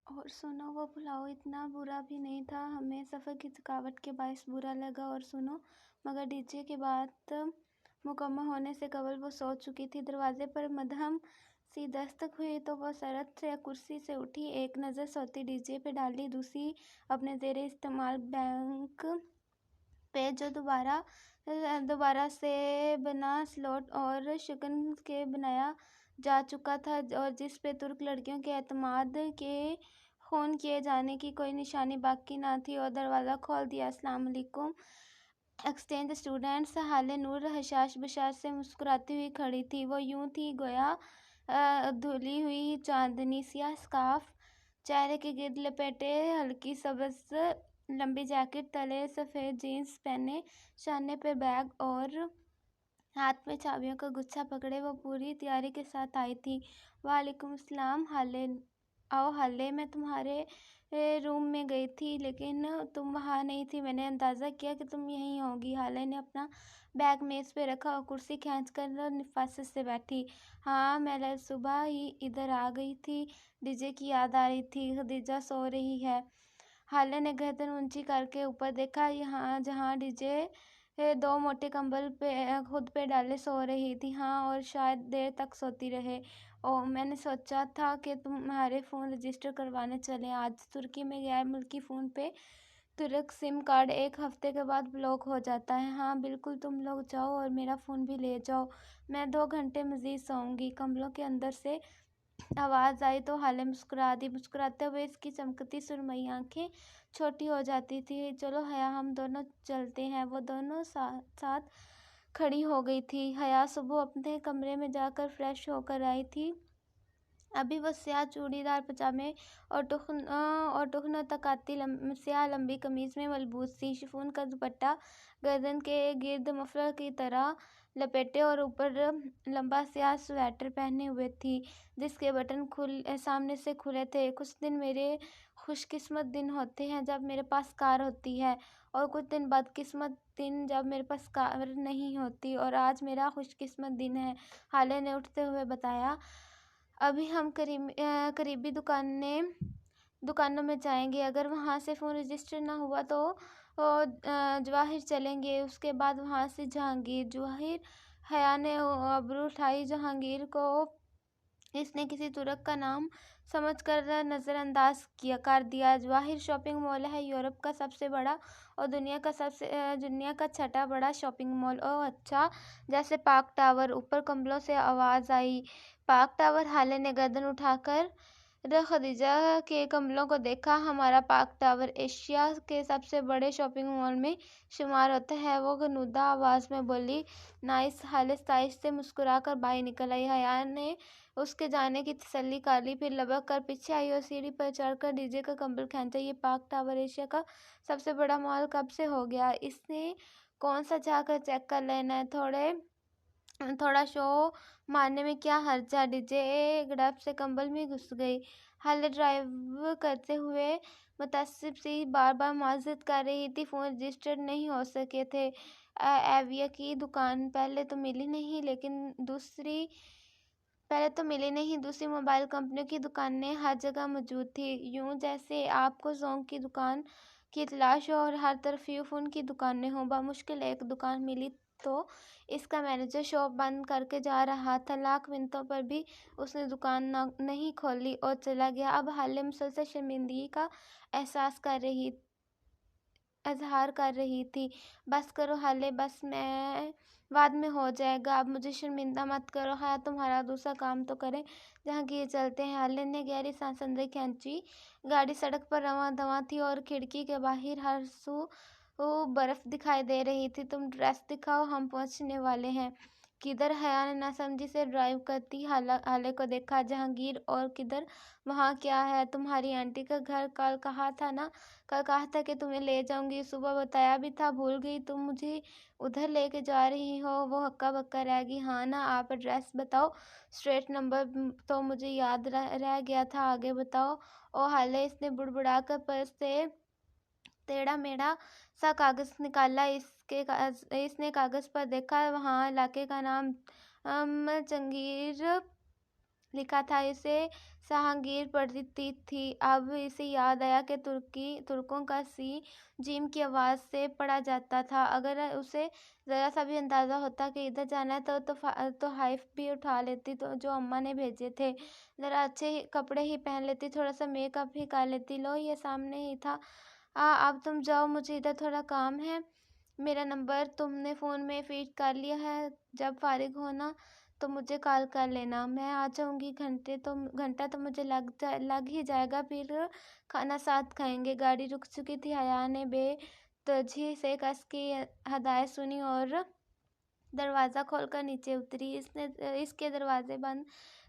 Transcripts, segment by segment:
और सुनो, वो पुलाव इतना बुरा भी नहीं था। हमें सफ़र की थकावट के बायस बुरा लगा। और सुनो, मगर डीजे के बात मुकम्मल होने से कबल वो सो चुकी थी। दरवाजे पर मध्यम सी दस्तक हुई तो वो सरत से कुर्सी से उठी, एक नज़र सोती डीजे पे डाली, दूसरी अपने ज़ेरे इस्तेमाल बैंक पे जो दोबारा से बना स्लॉट और शिकन के बनाया जा चुका था, और जिस पे तुर्क लड़कियों के एतमाद के खून किए जाने की कोई निशानी बाकी ना थी। और दरवाज़ा खोल दिया। अस्सलाम वालेकुम एक्सचेंज स्टूडेंट्स। हाले नूर हशाश बशाश से मुस्कुराती हुई खड़ी थी। वो यूं थी गोया धुली हुई चांदनी। सियाह स्कार्फ चेहरे के गिर्द लपेटे, हल्की सब्ज़ लंबी जैकेट तले सफ़ेद जीन्स पहने, शाने पे बैग और हाथ में चाबियों का गुच्छा पकड़े वो पूरी तैयारी के साथ आई थी। वालेकुम अस्सलाम। हाले आओ। हाले, मैं तुम्हारे रूम में गई थी लेकिन तुम वहाँ नहीं थी। मैंने अंदाज़ा किया कि तुम यहीं होगी। हाले ने अपना बैग मेज़ पे रखा और कुर्सी खींचकर नफासत से बैठी। हाँ, मैं सुबह ही इधर आ गई थी। डीजे की याद आ रही थी। खदीजा सो रही है। हाले ने गर्दन ऊंची करके ऊपर देखा, यहाँ जहाँ डीजे दो मोटे कंबल पे खुद पे डाले सो रही थी। हाँ, और शायद देर तक सोती रहे। ओह, मैंने सोचा था कि तुम्हारे फ़ोन रजिस्टर करवाने चले आज। तुर्की में गैर मुल्की फ़ोन पे तुर्क सिम कार्ड 1 हफ्ते के बाद ब्लॉक हो जाता है। हाँ बिल्कुल, तुम लोग जाओ और मेरा फ़ोन भी ले जाओ। मैं 2 घंटे मज़ीद सोऊंगी। कमरों के अंदर से आवाज़ आई तो हाले मुस्कुरा दी। मुस्कुराते हुए इसकी चमकती सुरमई आंखें छोटी हो जाती थी। चलो हया, हम दोनों चलते हैं। वो दोनों साथ खड़ी हो गई थी। हया सुबह अपने कमरे में जाकर फ्रेश होकर आई थी। अभी वो स्याह चूड़ीदार पजामे और टुकनों तक आती स्याह लंबी कमीज में मलबूस थी। शिफॉन का दुपट्टा गर्दन के गिर्द मफलर की तरह लपेटे और ऊपर लंबा स्याह स्वेटर पहने हुए थी जिसके बटन सामने से खुले थे। कुछ दिन मेरे खुशकिस्मत दिन होते हैं जब मेरे पास कार होती है, और कुछ दिन बदकिस्मत दिन जब मेरे पास कार नहीं होती, और आज मेरा खुशकिस्मत दिन है, हाले ने उठते हुए बताया। अभी हम करीबी दुकानों में जाएंगे। अगर वहाँ से फ़ोन रजिस्टर ना हुआ तो जवाहिर चलेंगे, उसके बाद वहाँ से जहांगीर। जवाहिर? हया ने अबरू उठाई। जहांगीर को इसने किसी तुर्क का नाम समझकर नज़रअंदाज कर दिया। जवाहिर शॉपिंग मॉल है, यूरोप का सबसे बड़ा और दुनिया का छठा बड़ा शॉपिंग मॉल। ओह अच्छा, जैसे पार्क टावर। ऊपर कमरों से आवाज़ आई। Park tower? हाले ने गर्दन उठाकर खदीजा के कमरों को देखा। हमारा पार्क टावर एशिया के सबसे बड़े शॉपिंग मॉल में शुमार होता है, वो गनुदा आवाज़ में बोली। नाइस। हाले साइज से मुस्कुरा कर बाहर निकल आई। हया ने उसके जाने की तसल्ली कर ली, फिर लबक कर पीछे आई और सीढ़ी पर चढ़कर डीजे का कंबल खींचा। ये पार्क टावर एशिया का सबसे बड़ा मॉल कब से हो गया? इसने कौन सा जाकर चेक कर लेना है। थोड़ा शो मारने में क्या हर्ज है? डीजे गड़प से कंबल में घुस गई। हाले ड्राइव करते हुए मुतासिब सी बार बार माजरत कर रही थी। फ़ोन रजिस्टर नहीं हो सके थे। एविया की दुकान पहले तो मिली नहीं, दूसरी मोबाइल कंपनियों की दुकानें हर जगह मौजूद थी, यूं जैसे आपको जोंग की दुकान की तलाश हो और हर तरफ यूफोन की दुकानें हों। बामुश्किल एक दुकान मिली तो इसका मैनेजर शॉप बंद करके जा रहा था। लाख मिनटों पर भी उसने दुकान नहीं खोली और चला गया। अब हाले मुसलसल शर्मिंदगी का इजहार कर रही थी। बस करो हाले, बस, मैं बाद में हो जाएगा, अब मुझे शर्मिंदा मत करो। हाँ, तुम्हारा दूसरा काम तो करें। जहांगीर चलते हैं। हाले ने गहरी सांस अंदर खींची। गाड़ी सड़क पर रवां दवां थी और खिड़की के बाहर हर सू बर्फ दिखाई दे रही थी। तुम ड्रेस दिखाओ, हम पहुंचने वाले हैं। किधर? हया ने नासमझी से ड्राइव करती हाले को देखा। जहांगीर? और किधर? वहाँ क्या है? तुम्हारी आंटी का घर। कल कहा था कि तुम्हें ले जाऊंगी, सुबह बताया भी था, भूल गई? तुम मुझे उधर लेके जा रही हो? वो हक्का बक्का रह गई। हाँ ना, आप एड्रेस बताओ। स्ट्रेट नंबर तो मुझे याद रह गया था, आगे बताओ। ओ हाले, इसने बुड़बुड़ाकर पर्स से टेढ़ा मेढ़ा सा कागज निकाला। इसने कागज पर देखा। वहाँ इलाके का नाम जंगीर लिखा था। इसे जहांगीर पढ़ती थी। अब इसे याद आया कि तुर्कों का सी जिम की आवाज़ से पढ़ा जाता था। अगर उसे ज़रा सा भी अंदाज़ा होता कि इधर जाना है तो हाइफ भी उठा लेती, तो जो अम्मा ने भेजे थे। ज़रा अच्छे कपड़े ही पहन लेती, थोड़ा सा मेकअप ही कर लेती। लो, ये सामने ही था। अब तुम जाओ, मुझे इधर थोड़ा काम है। मेरा नंबर तुमने फ़ोन में फीड कर लिया है। जब फारिग होना तो मुझे कॉल कर लेना। मैं आ जाऊँगी। घंटा तो मुझे लग ही जाएगा। फिर खाना साथ खाएंगे। गाड़ी रुक चुकी थी। हया ने बेतजी से कस की हदायत सुनी और दरवाज़ा खोलकर नीचे उतरी। इसके दरवाजे बंद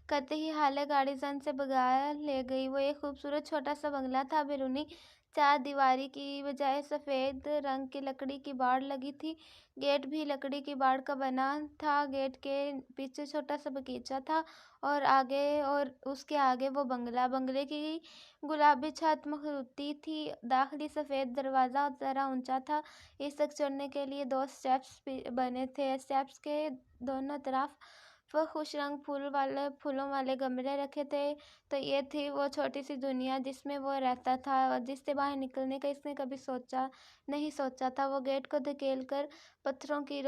करते ही हाले गाड़ी जन से भगा ले गई। वो एक खूबसूरत छोटा सा बंगला था। बैरूनी चार दीवारी की बजाय सफ़ेद रंग की लकड़ी की बाड़ लगी थी। गेट भी लकड़ी की बाड़ का बना था। गेट के पीछे छोटा सा बगीचा था और उसके आगे वो बंगले की गुलाबी छत मखरूती थी। दाखिली सफ़ेद दरवाज़ा ज़रा ऊंचा था। इस तक चढ़ने के लिए 2 स्टेप्स बने थे। स्टेप्स के दोनों तरफ वो खुश रंग फूलों वाले गमले रखे थे। तो ये थी वो छोटी सी दुनिया जिसमें वो रहता था और जिससे बाहर निकलने का इसने कभी नहीं सोचा था। वो गेट को धकेल कर पत्थरों की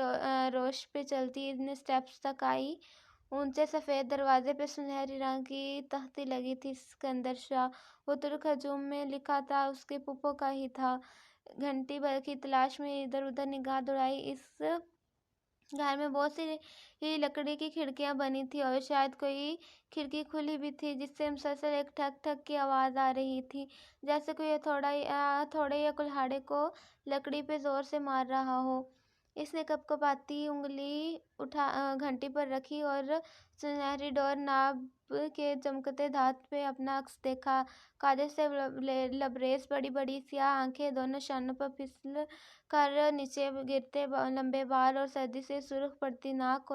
रोश पे चलती इन स्टेप्स तक आई। ऊंचे सफ़ेद दरवाजे पे सुनहरी रंग की तख्ती लगी थी। सिकंदर शाह, वो तुर्क हजूम में लिखा था, उसके पुप्पो का ही था। घंटी भर की तलाश में इधर उधर निगाह दौड़ाई। इस घर में बहुत सी ही लकड़ी की खिड़कियां बनी थी और शायद कोई खिड़की खुली भी थी जिससे मुसलसल एक ठक ठक की आवाज़ आ रही थी, जैसे कोई थोड़े या कुल्हाड़े को लकड़ी पे जोर से मार रहा हो। इसने कपकपाती उंगली घंटी पर रखी और सुनहरी डोर नाब के चमकते धात पे अपना अक्स देखा। काजल से लबरेज बड़ी बड़ी स्याह आंखें, दोनों शानों पर फिसल कर नीचे गिरते लंबे बाल और सर्दी से सुर्ख पड़ती नाक।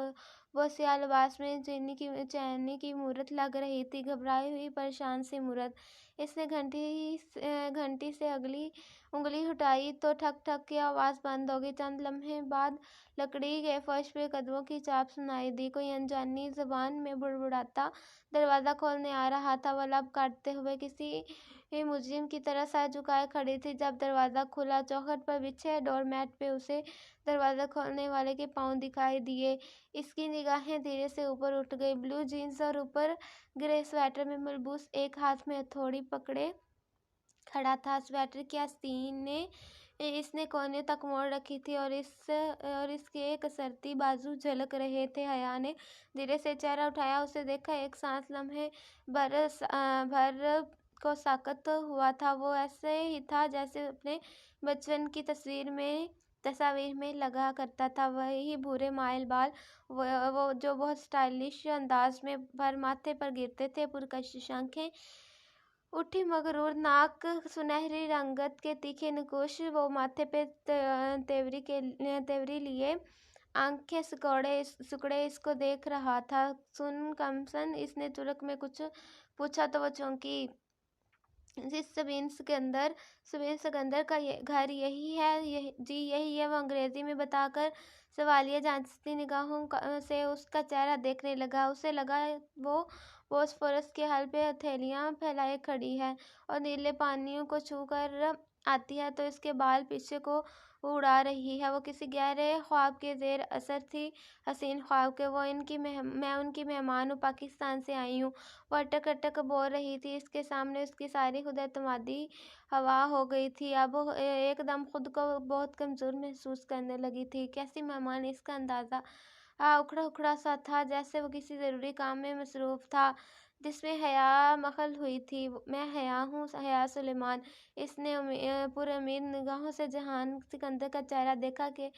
वो स्याह लिबास में चैनी की मूरत लग रही थी, घबराई हुई परेशान सी मूरत। इसने घंटी से अगली उंगली उठाई तो ठक ठक की आवाज़ बंद हो गई। चंद लम्हे बाद लकड़ी के फर्श पे कदमों की चाप सुनाई दी। कोई अनजानी ज़बान में बुड़बुड़ाता दरवाज़ा खोलने आ रहा था। वो लब काटते हुए किसी मुजरिम की तरह सर झुकाए खड़ी थी। जब दरवाज़ा खुला, चौखट पर बिछे डोरमैट पे उसे दरवाज़ा खोलने वाले के पाँव दिखाई दिए। इसकी निगाहें धीरे से ऊपर उठ गई। ब्लू जीन्स और ऊपर ग्रे स्वेटर में मलबूस एक हाथ में हथौड़ी पकड़े खड़ा था। स्वेटर की आस्तीनें इसने कोने तक मोड़ रखी थी और इसके कसरती बाजू झलक रहे थे। हया ने धीरे से चेहरा उठाया, उसे देखा। एक सांस लम्हे भर को साकत हुआ था। वो ऐसे ही था जैसे अपने बचपन की तस्वीर में लगा करता था। वही भूरे माइल बाल, वो जो बहुत स्टाइलिश अंदाज में भर माथे पर गिरते थे। पुरकशिश आंखें, उठी मगरूर नाक, सुनहरी रंगत के तीखे नकुश, वो माथे पे तेवरी लिए आंखें सुकड़े इसको देख रहा था। सुन कमसन, इसने तुर्क में कुछ पूछा तो वो चौंकी। जिस सबीन सिकंदर का घर यही है जी, यही है, वो अंग्रेजी में बताकर सवालिया जांचती निगाहों से उसका चेहरा देखने लगा। उसे लगा वो बोस्फोरस के हल पे हथेलियां फैलाए खड़ी है और नीले पानियों को छू कर आती है तो इसके बाल पीछे को उड़ा रही है। वो किसी गहरे ख्वाब के जेर असर थी, हसीन ख्वाब के। मैं उनकी मेहमान हूँ, पाकिस्तान से आई हूँ, वो अटक अटक बोल रही थी। इसके सामने उसकी सारी खुद-एतमादी हवा हो गई थी। अब वो एकदम खुद को बहुत कमज़ोर महसूस करने लगी थी। कैसी मेहमान, इसका अंदाज़ा उखड़ा उखड़ा सा था, जैसे वो किसी ज़रूरी काम में मसरूफ़ था जिसमें हया मखल हुई थी। मैं हया हूँ, हया सुलेमान। इसने पुरउम्मीद निगाहों से जहान सिकंदर का चेहरा देखा कि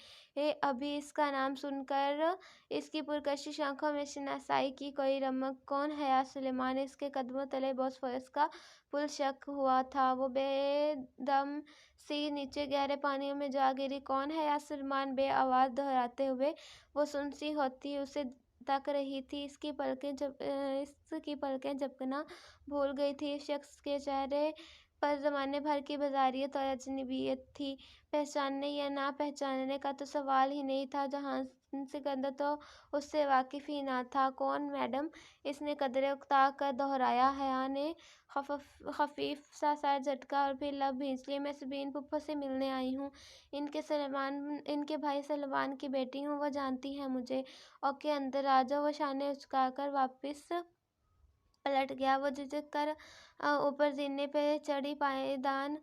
अभी इसका नाम सुनकर इसकी पुरकशिश आंखों में शनासाई की कोई रमक। कौन हया सुलेमान? इसके कदमों तले बॉस्फोरस का पुल शक हुआ था। वो बेदम सी नीचे गहरे पानियों में जा गिरी। कौन हया सुलेमान? बे आवाज़ दोहराते हुए वो सुनसी होती उसे तक रही थी। इसकी पलकें झपकना भूल गई थी। इस शख्स के चेहरे पर ज़माने भर की बाज़ारियत और अजनबियत थी। पहचानने या ना पहचानने का तो सवाल ही नहीं था। जहाँ सिकंदर तो उससे वाकिफ़ ही ना था। कौन मैडम? इसने कदरे उकता कर दोहराया। हया ने खफीफ सा सर झटका और फिर लब भींच लिए। मैं सबीन फूफो से मिलने आई हूँ। इनके भाई सलमान की बेटी हूँ। वो जानती है मुझे। ओके, अंदर आ जाओ। वो शाने उचकाकर वापस पलट गया। वो झिझक कर ऊपर जीने पे चढ़ी। पायदान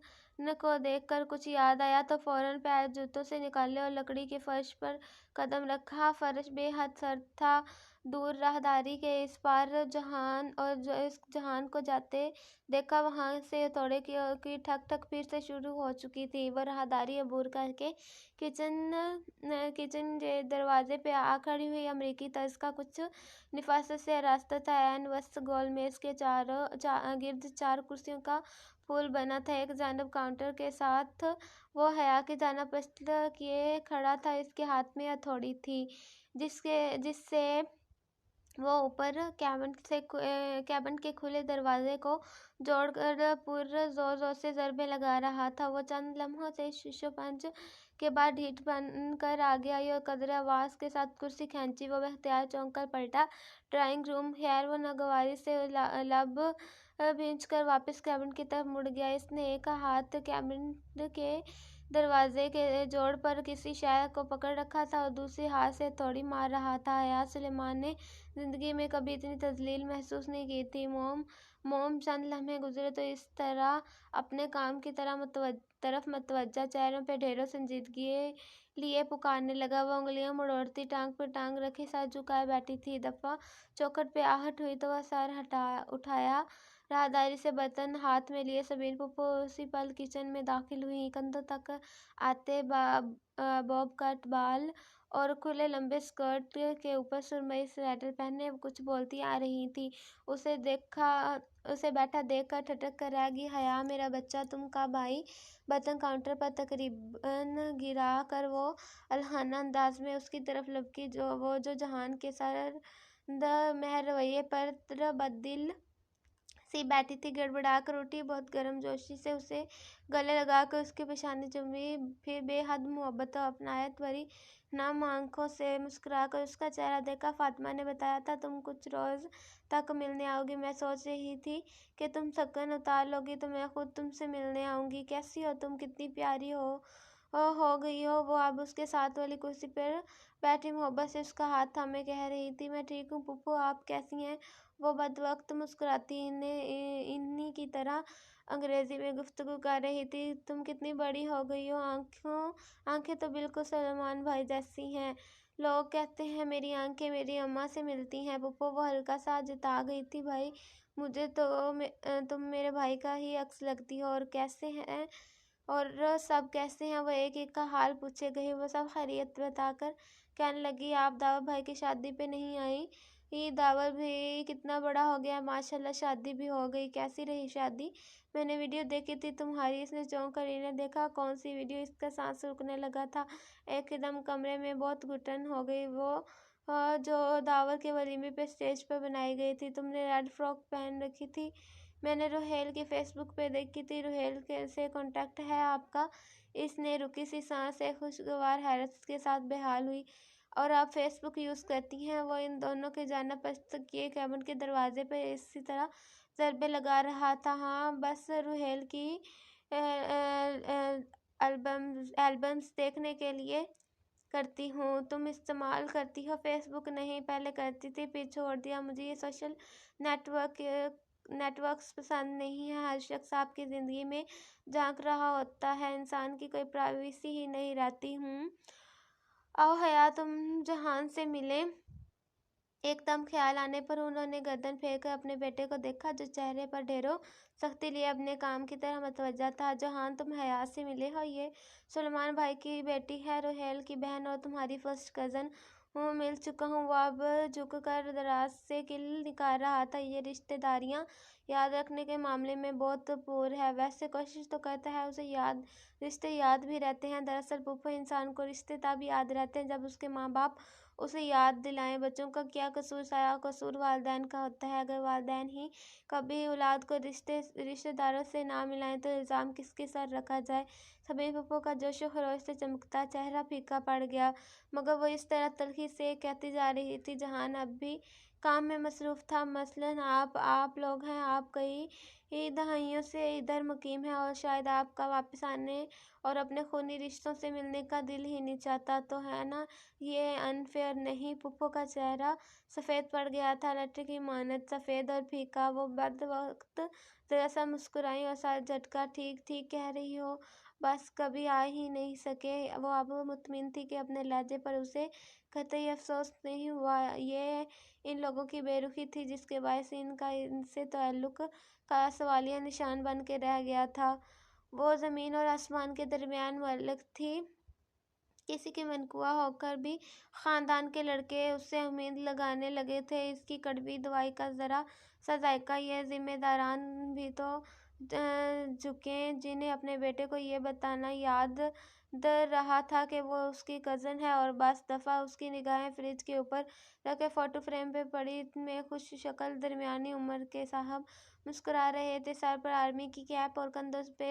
को देखकर कुछ याद आया तो फौरन पैर जूतों से निकाले और लकड़ी के फर्श पर कदम रखा। फर्श बेहद सर्द था। दूर राहदारी के इस पार जहान और जो इस जहान को जाते देखा, वहां से हथौड़े की ठक ठक फिर से शुरू हो चुकी थी। वो राहदारी अबूर करके किचन के दरवाजे पे आ खड़ी हुई। अमरीकी तर्ज का कुछ निफासत से रास्ता था। ऐन वस्त गोल मेज के गिर्द 4 कुर्सियों का फूल बना था। एक जानब काउंटर के साथ वो हया की जानब पस्त किए खड़ा था। इसके हाथ में हथौड़ी थी जिससे वो ऊपर कैबिन के खुले दरवाजे को जोड़कर पूरे जोर जोर से ज़रबे लगा रहा था। वो चंद लम्हों से शीशोपंज के बाद ढीठ बनकर आगे आई और कदरे आवाज़ के साथ कुर्सी खींची। वो बेख्तियार चौंक कर पलटा। Drawing room. खैर, वो नागवारी से लब भींचकर वापस कैबिन की तरफ मुड़ गया। इसने एक हाथ कैबिन के दरवाजे के जोड़ पर किसी शय को पकड़ रखा था और दूसरे हाथ से हथौड़ी मार रहा था। हया सुलेमान ने जिंदगी में कभी इतनी तजलील महसूस नहीं की थी। मोम चंद लम्हे गुजरे तो इस तरह अपने काम की तरफ मतवज्जा, चेहरों पे ढेरों संजीदगी लिए पुकारने लगा। वो उंगलियां मड़ोड़ती टांग पर टांग रखे साथ झुकाए बैठी थी। दफा चौखट पे आहट हुई तो वह सर उठाया। राहदारी से बर्तन हाथ में लिए सबीन फूफो उसी पल किचन में दाखिल हुई। कंधों तक आते बॉब कट बाल और खुले लंबे स्कर्ट के ऊपर सुरमई स्वेटर पहने कुछ बोलती आ रही थी। उसे बैठा देखकर ठटक कर रह गई। हया, मेरा बच्चा, तुम कब आई? बर्तन काउंटर पर तकरीबन गिरा कर वो अलहाना अंदाज में उसकी तरफ लपकी जो जहान के सर महर रवैये पर बददिल सी बैठी थी। गड़बड़ाकर उठी। बहुत गर्मजोशी से उसे गले लगाकर उसकी पेशानी चूमी। फिर बेहद मोहब्बत और अपनायत भरी नम आंखों से मुस्कुराकर उसका चेहरा देखा। फातिमा ने बताया था तुम कुछ रोज तक मिलने आओगी। मैं सोच रही थी कि तुम थकन उतार लोगी तो मैं खुद तुमसे मिलने आऊंगी। कैसी हो तुम? कितनी प्यारी हो गई हो। वो अब उसके साथ वाली कुर्सी पर बैठी मोहब्बत से उसका हाथ थामे कह रही थी, मैं ठीक हूँ पुप्पो, आप कैसी हैं? वो बदवक्त मुस्कुराती इन्हीं की तरह अंग्रेजी में गुफ्तगू कर रही थी। तुम कितनी बड़ी हो गई हो। आंखें तो बिल्कुल सलमान भाई जैसी हैं। लोग कहते हैं मेरी आंखें मेरी अम्मा से मिलती हैं। पुप्पो वो हल्का सा जता गई थी। भाई, मुझे तो तुम मेरे भाई का ही अक्स लगती हो। और कैसे हैं और सब कैसे हैं? वो एक एक का हाल पूछे गए। वो सब खैरियत बताकर कहने लगी, आप दावा भाई की शादी पे नहीं आई? ये दावल भी कितना बड़ा हो गया माशाल्लाह, शादी भी हो गई। कैसी रही शादी? मैंने वीडियो देखी थी तुम्हारी। इसने चौंक कर इन्हें देखा। कौन सी वीडियो? इसका सांस रुकने लगा था। एकदम कमरे में बहुत घुटन हो गई। वो जो दावत के वलीमे पे स्टेज पर बनाई गई थी। तुमने रेड फ्रॉक पहन रखी थी। मैंने रुहेल की फेसबुक पे देखी थी। रुहेल से कांटेक्ट है आपका? इसने रुकी सी सांस एक खुशगवार हैरत के साथ बेहाल हुई। और आप फेसबुक यूज़ करती हैं? वो इन दोनों के जानब पस्त किए कैबिन के दरवाजे पे इसी तरह ज़रबे लगा रहा था। हाँ, बस रुहेल की एल्बम्स देखने के लिए करती हूँ। तुम इस्तेमाल करती हो फेसबुक? नहीं, पहले करती थी, फिर छोड़ दिया। मुझे ये सोशल नेटवर्क्स पसंद नहीं है। हर शख्स आपकी ज़िंदगी में झांक रहा होता है। इंसान की कोई प्राइवेसी ही नहीं रहती। आओ हया, तुम जहान से मिले। एकदम ख्याल आने पर उन्होंने गर्दन फेर कर अपने बेटे को देखा जो चेहरे पर ढेरों सख्ती लिए अपने काम की तरह मतवज्जा था। जहान, तुम हया से मिले हो? ये सुलेमान भाई की बेटी है, रुहेल की बहन और तुम्हारी फर्स्ट कज़न हूँ। मिल चुका हूँ। वो अब झुककर दराज से किल निकाल रहा था। ये रिश्तेदारियाँ याद रखने के मामले में बहुत पूर है। वैसे कोशिश तो करता है उसे रिश्ते याद भी रहते हैं। दरअसल पुप्पो, इंसान को रिश्ते तब याद रहते हैं जब उसके माँ बाप उसे याद दिलाएं। बच्चों का क्या कसूर, सारा कसूर वालिदैन का होता है। अगर वालिदैन ही कभी औलाद को रिश्तेदारों से ना मिलाएं तो इल्ज़ाम किसके सर रखा जाए। सबीन पप्पू का जोशो खरोश से चमकता चेहरा फीका पड़ गया, मगर वो इस तरह तल्खी से कहती जा रही थी। जहान अब भी काम में मसरूफ़ था। मसलन आप लोग हैं, आप कई दहाइयों से इधर मुकीम हैं और शायद आपका वापस आने और अपने खूनी रिश्तों से मिलने का दिल ही नहीं चाहता, तो है ना ये अनफेयर नहीं। पुप्पो का चेहरा सफ़ेद पड़ गया था, लट्टे की मानद सफ़ेद और फीका। वो बदवक्त ज़रा सा मुस्कुराई और साथ झटका, ठीक ठीक कह रही हो, बस कभी आ ही नहीं सके। वो अब मुतमिन थी कि अपने लहजे पर उसे कतई अफसोस नहीं हुआ। ये इन लोगों की बेरुखी थी जिसके बायस इनका इनसे ताल्लुक का सवालिया निशान बन के रह गया था। वो ज़मीन और आसमान के दरमियान मुअल्लक़ थी। किसी के मनकुआ होकर भी ख़ानदान के लड़के उससे उम्मीद लगाने लगे थे। इसकी कड़वी दवाई का ज़रा सा जायका ये ज़िम्मेदारान भी तो झुकें, जिन्हें अपने बेटे को ये बताना याद रहा था कि वो उसकी कज़न है। और बस दफ़ा उसकी निगाहें फ्रिज के ऊपर रखे फ़ोटो फ्रेम पे पड़ी में खुश शक्ल दरमियानी उम्र के साहब मुस्कुरा रहे थे। सर पर आर्मी की कैप और कंधों पे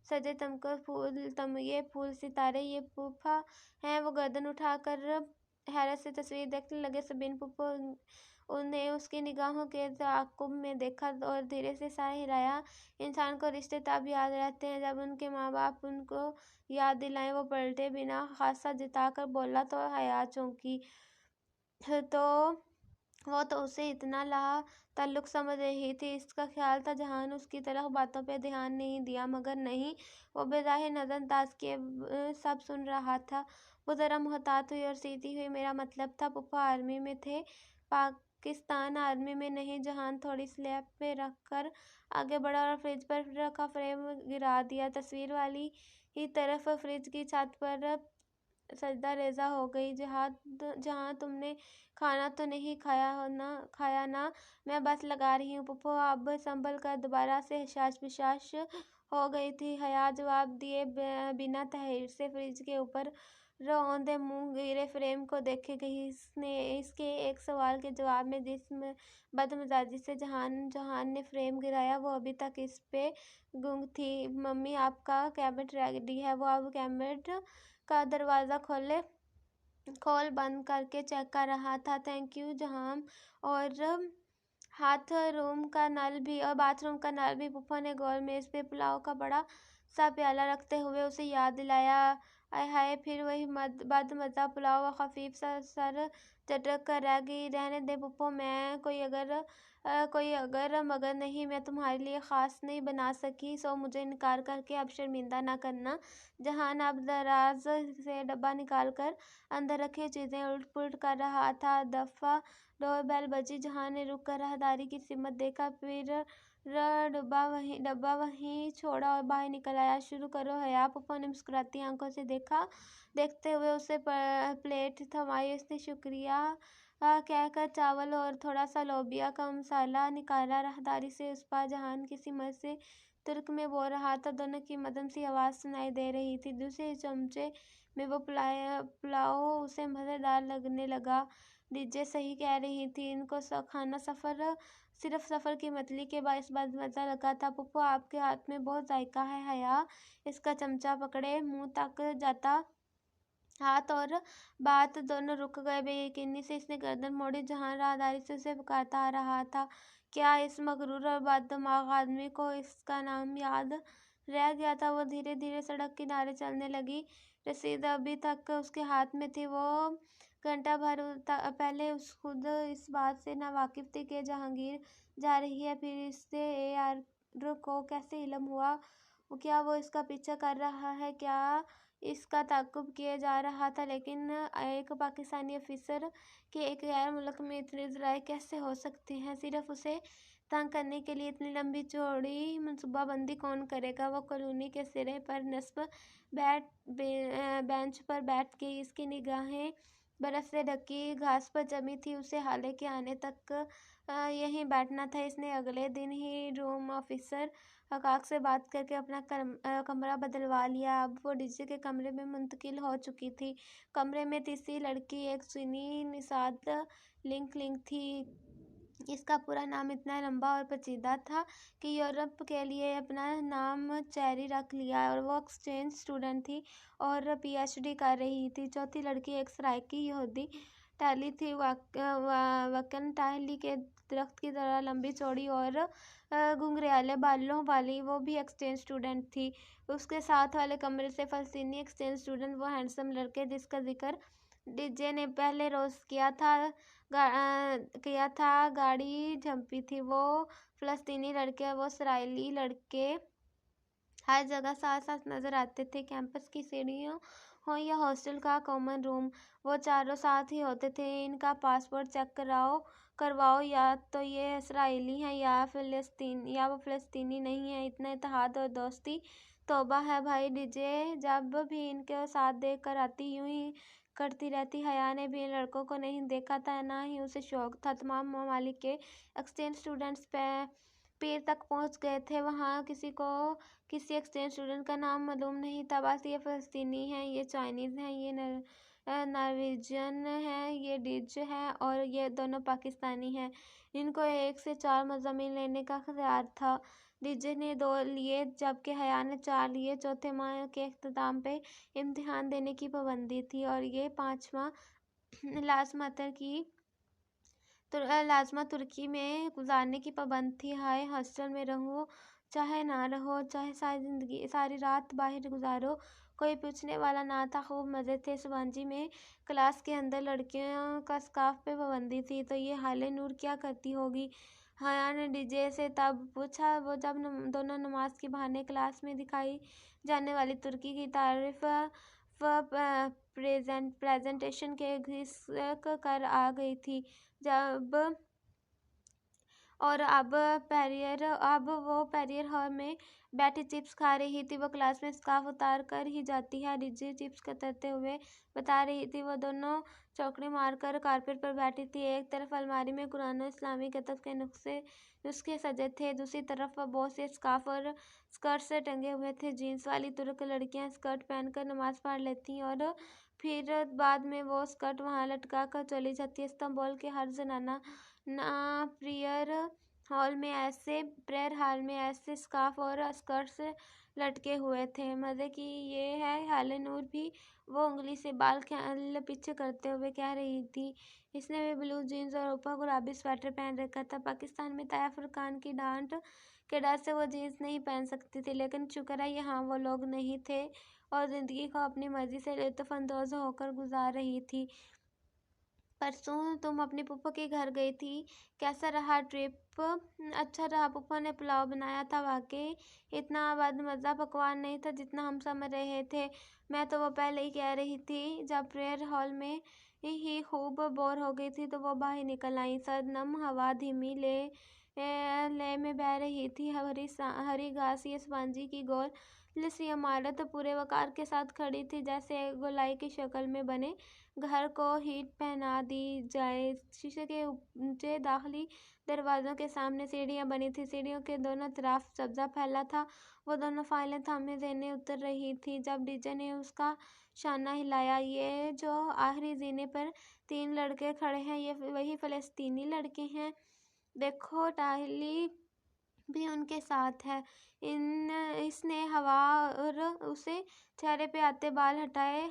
सजे तमगे फूल सितारे। ये फूफा हैं। वो गर्दन उठाकर हैरत से तस्वीर देखने लगे। सबीन पुप्पो ने उसकी निगाहों के ताक़ुब में देखा और धीरे से सर हिलाया। इंसान को रिश्ते तब याद रहते हैं जब उनके माँ बाप उनको याद दिलाएं। वो पलटे, बिना खासा जताकर बोला तो हया चौंकी। तो वो तो उसे इतना लाहा ताल्लुक समझ रही थी, इसका ख्याल था। जहान उसकी तरफ बातों पे ध्यान नहीं दिया, मगर नहीं, वो बेज़ाहिर नज़रअंदाज किए सब सुन रहा था। वो ज़रा मुहतात हुई और सीधी हुई, मेरा मतलब था पुप्पा आर्मी में थे, पाकिस्तान आर्मी में नहीं। जहान थोड़ी स्लैब पे रख कर आगे बढ़ा और फ्रिज पर रखा फ्रेम गिरा दिया। तस्वीर वाली ही तरफ फ्रिज की छत पर सजदा रेज़ा हो गई। जहाँ तुमने खाना तो नहीं खाया ना? मैं बस लगा रही हूँ। पुप्पो अब संभल कर दोबारा से हशाश पिशाश हो गई थी। हया जवाब दिए बिना तहरीर से फ्रिज के ऊपर रौंदे मुँह गिरे फ्रेम को देखे गई। इसके एक सवाल के जवाब में जिस बदमिजाजी से जहान ने फ्रेम गिराया, वो अभी तक इस पे गुंग थी। मम्मी, आपका कैबिनेट रेडी है। वो अब कैबिनेट का दरवाज़ा खोल बंद करके चेक कर रहा था। थैंक यू जहान। और बाथरूम का नल भी। पुप्पो ने गोल मेज़ पे पुलाव का बड़ा सा प्याला रखते हुए उसे याद दिलाया। आय हाय, फिर वही बदमज़ा पुलाव। वो खफीफ सा सर झटक कर रह गई। रहने दे पुप्पो, मैं कोई अगर मगर नहीं, मैं तुम्हारे लिए ख़ास नहीं बना सकी, सो मुझे इनकार करके अब शर्मिंदा ना करना। जहान अब दराज से डब्बा निकाल कर अंदर रखी चीज़ें उलट पुलट कर रहा था। दफ़ा डोरबेल बजी। जहान ने रुक कर राहदारी की सिमत देखा, फिर डब्बा वहीं छोड़ा और बाहर निकल आया। शुरू करो हया। पुप्पो ने मुस्कुराती आंखों से देखते हुए उसे प्लेट थमाई। उसने शुक्रिया कहकर चावल और थोड़ा सा लोबिया का मसाला निकाला। राहदारी से उस पार जहान किसी मर्द से तुर्क में बोल रहा था। दोनों की मध्यम सी आवाज़ सुनाई दे रही थी। दूसरे चमचे में वो पुलाव उसे मज़ेदार लगने लगा। डीजे सही कह रही थी, इनको खाना सिर्फ सफ़र की मतली के बायस बदमज़ा लगा था। पुप्पो, आपके हाथ में बहुत जायका है। हया इसका चमचा पकड़े मुँह तक जाता हाथ और बात दोनों रुक गए। बेयकीनी से इसने गर्दन मोड़ी। जहान राहदारी से उसे पुकारता आ रहा था। क्या इस मगरूर और बददिमाग आदमी को इसका नाम याद रह गया था? वो धीरे धीरे सड़क किनारे चलने लगी। रसीद अभी तक उसके हाथ में थी। वो घंटा भर पहले खुद इस बात से नावाकिफ़ थी कि जहांगीर जा रही है, फिर इससे AR को कैसे इल्म हुआ? क्या वो इसका पीछा कर रहा है? क्या इसका ताक़ुब किए जा रहा था? लेकिन एक पाकिस्तानी ऑफिसर के एक गैर मुल्क में इतने ज़राए कैसे हो सकते हैं? सिर्फ उसे तंग करने के लिए इतनी लंबी चौड़ी मनसूबाबंदी कौन करेगा? वो कॉलोनी के सिरे पर नस्ब बेंच पर बैठ गई। इसकी निगाहें बर्फ से ढकी घास पर जमी थी। उसे हाले के आने तक यहीं बैठना था। इसने अगले दिन ही रूम ऑफिसर हकाक से बात करके अपना कमरा बदलवा लिया। अब वो डीजे के कमरे में मुंतकिल हो चुकी थी। कमरे में तीसरी लड़की एक चीनी निषाद लिंक थी। इसका पूरा नाम इतना लंबा और पेचीदा था कि यूरोप के लिए अपना नाम चेरी रख लिया, और वो एक्सचेंज स्टूडेंट थी और पीएचडी कर रही थी। चौथी लड़की एक सराइकी यहूदी टहली थी, वकन टहली के दरख्त की तरह लंबी चौड़ी और घुंघराले बालों वाली। वो भी एक्सचेंज स्टूडेंट थी। उसके साथ वाले कमरे से फ़लस्तीनी एक्सचेंज स्टूडेंट, वो हैंडसम लड़के जिसका जिक्र डीजे ने पहले रोज़ किया था, गाड़ी झंपी थी। वो फ़लस्तीनी लड़के, वो इसराइली लड़के हर जगह साथ साथ नजर आते थे। कैंपस की सीढ़ियों हो या हॉस्टल का कॉमन रूम, वो चारों साथ ही होते थे। इनका पासपोर्ट चेक करवाओ, या तो ये इसराइली हैं या वो फ़लस्तीनी नहीं है। इतना इत्तेहाद और दोस्ती, तौबा है भाई। डीजे जब भी इनके साथ देख कर आती, यूं ही करती रहती। हया ने भी इन लड़कों को नहीं देखा था, ना ही उसे शौक था। तमाम ममालिक के एक्सचेंज स्टूडेंट्स पीर तक पहुंच गए थे। वहाँ किसी एक्सचेंज स्टूडेंट का नाम मालूम नहीं था। बस ये फ़लस्तीनी हैं, ये चाइनीज़ हैं, ये नॉर्वेजियन है, ये डच है, और ये दोनों पाकिस्तानी हैं। इनको 1 से 4 मज़ामीन लेने का ख्याल था। डीजे ने 2 लिए, जबकि हया ने 4 लिए। चौथे माह के इख्तिताम पे इम्तिहान देने की पाबंदी थी, और ये 5वां लाजमा तुर्की में गुजारने की पाबंद थी। हाय, हॉस्टल में रहो चाहे ना रहो, चाहे सारी रात बाहर गुजारो, कोई पूछने वाला ना था। खूब मज़े थे। सुबांजी में क्लास के अंदर लड़कियों का स्कार्फ पे पाबंदी थी, तो ये हाले नूर क्या करती होगी? हया ने डीजे से तब पूछा। वो जब दोनों नमाज के बहाने क्लास में दिखाई जाने वाली तुर्की की तारीफ प्रेजेंटेशन के घिसक कर आ गई थी। अब वो पेरियर हॉल में बैठी चिप्स खा रही थी। वो क्लास में स्कार्फ उतार कर ही जाती है, डीजे चिप्स कतरते हुए बता रही थी। वो दोनों चौकड़ी मारकर कारपेट पर बैठी थी। एक तरफ अलमारी में कुरान और इस्लामी किताब के नुस्खे सजे थे, दूसरी तरफ बहुत से स्कार्फ और स्कर्ट से टंगे हुए थे। जीन्स वाली तुर्क लड़कियां स्कर्ट पहनकर नमाज पढ़ लेती, और फिर बाद में वो स्कर्ट वहाँ लटका कर चली जाती। इस्तांबुल के हर जनाना प्रेयर हाल में ऐसे स्कार्फ और स्कर्ट्स लटके हुए थे। मज़े की ये है, हाले नूर भी वो उंगली से बाल पीछे करते हुए कह रही थी। इसने भी ब्लू जीन्स और ऊपर गुलाबी स्वेटर पहन रखा था। पाकिस्तान में तैयब फुरकान की डांट के डर से वो जीन्स नहीं पहन सकती थी, लेकिन शुक्र है यहाँ वो लोग नहीं थे, और ज़िंदगी को अपनी मर्जी से लुत्फ़ अंदोज़ होकर गुजार रही थी। परसों तुम अपनी पुप्पो के घर गई थी, कैसा रहा ट्रिप? अच्छा रहा। पुप्पो ने पुलाव बनाया था। वाकई इतना बदमज़ा पकवान नहीं था जितना हम समझ रहे थे। मैं तो वो पहले ही कह रही थी। जब प्रेयर हॉल में ही खूब बोर हो गई थी, तो वो बाहर निकल आई। सर्द-नम हवा धीमी ले में बह रही थी। हरी घास, ये स्पंजी की गोल सी इमारत पूरे वक़ार के साथ खड़ी थी, जैसे एक गोलाई की शक्ल में बने घर को हीट पहना दी जाए। शीशे के ऊंचे दाखिली दरवाज़ों के सामने सीढ़ियाँ बनी थी। सीढ़ियों के दोनों तरफ सब्ज़ा फैला था। वो दोनों फाइलें थामे ज़ेने उतर रही थी जब डीजे ने उसका शाना हिलाया। ये जो आखिरी ज़ीने पर 3 लड़के खड़े हैं, ये वही फ़लस्तीनी लड़के हैं। देखो, टाहली भी उनके साथ है। इसने हवा से चेहरे पे आते बाल हटाए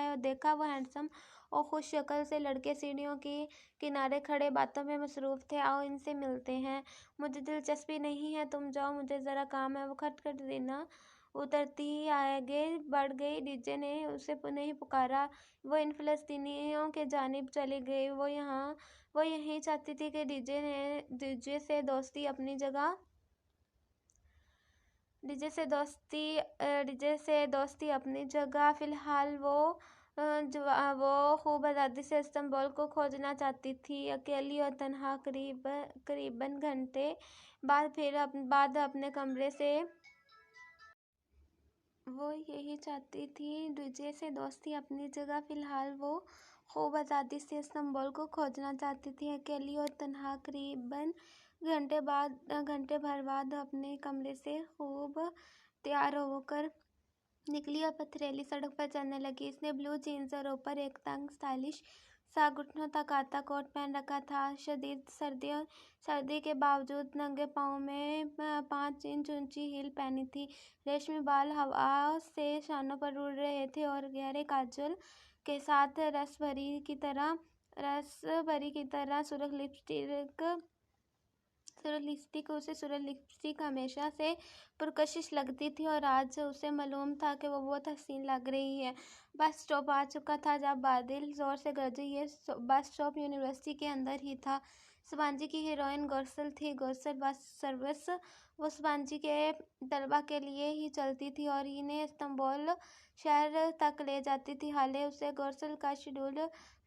और देखा। वो हैंडसम और खुश शक्ल से लड़के सीढ़ियों के किनारे खड़े बातों में मसरूफ़ थे। आओ, इनसे मिलते हैं। मुझे दिलचस्पी नहीं है, तुम जाओ, मुझे ज़रा काम है। वो खटखट देना उतरती ही आगे बढ़ गई। डीजे ने उसे नहीं पुकारा। वो इन फ़लस्तीनियों के जानिब चली गई। वो यही चाहती थी कि डीजे से दोस्ती अपनी जगह। फ़िलहाल वो खूब आज़ादी से इस्तांबुल को खोजना चाहती थी, अकेली और तन्हा। करीबन घंटे बाद अपने कमरे से وہ یہی چاہتی تھی ڈیجے سے دوستی اپنی جگہ، فی الحال وہ خوب آزادی سے استنبول کو کھوجنا چاہتی تھی، اکیلی اور تنہا۔ قریباً گھنٹے بھر بعد اپنے کمرے سے خوب تیار ہو کر نکلی اور پتھریلی سڑک پر چلنے لگی۔ اس نے بلو جینز اور اوپر ایک تنگ اسٹائلش سا گھٹنوں تک آتا کوٹ پہن رکھا تھا۔ شدید سردی کے باوجود ننگے پاؤں میں 5 انچ اونچی ہیل پہنی تھی۔ ریشمی بال ہوا سے شانوں پر اڑ رہے تھے اور گہرے کاجل کے ساتھ رس بھری کی طرح سرخ لپسٹک ہمیشہ سے پرکشش لگتی تھی اور آج اسے معلوم تھا کہ وہ بہت حسین لگ رہی ہے۔ بس اسٹاپ آ چکا تھا جب بادل زور سے گرجے۔ یہ بس اسٹاپ یونیورسٹی کے اندر ہی تھا۔ سبانجی کی ہیروئن گورسل تھی۔ گورسل بس سروس وہ سبانجی کے طلباء کے لیے ہی چلتی تھی اور انہیں استنبول شہر تک لے جاتی تھی۔ ہال نے اسے گورسل کا شیڈول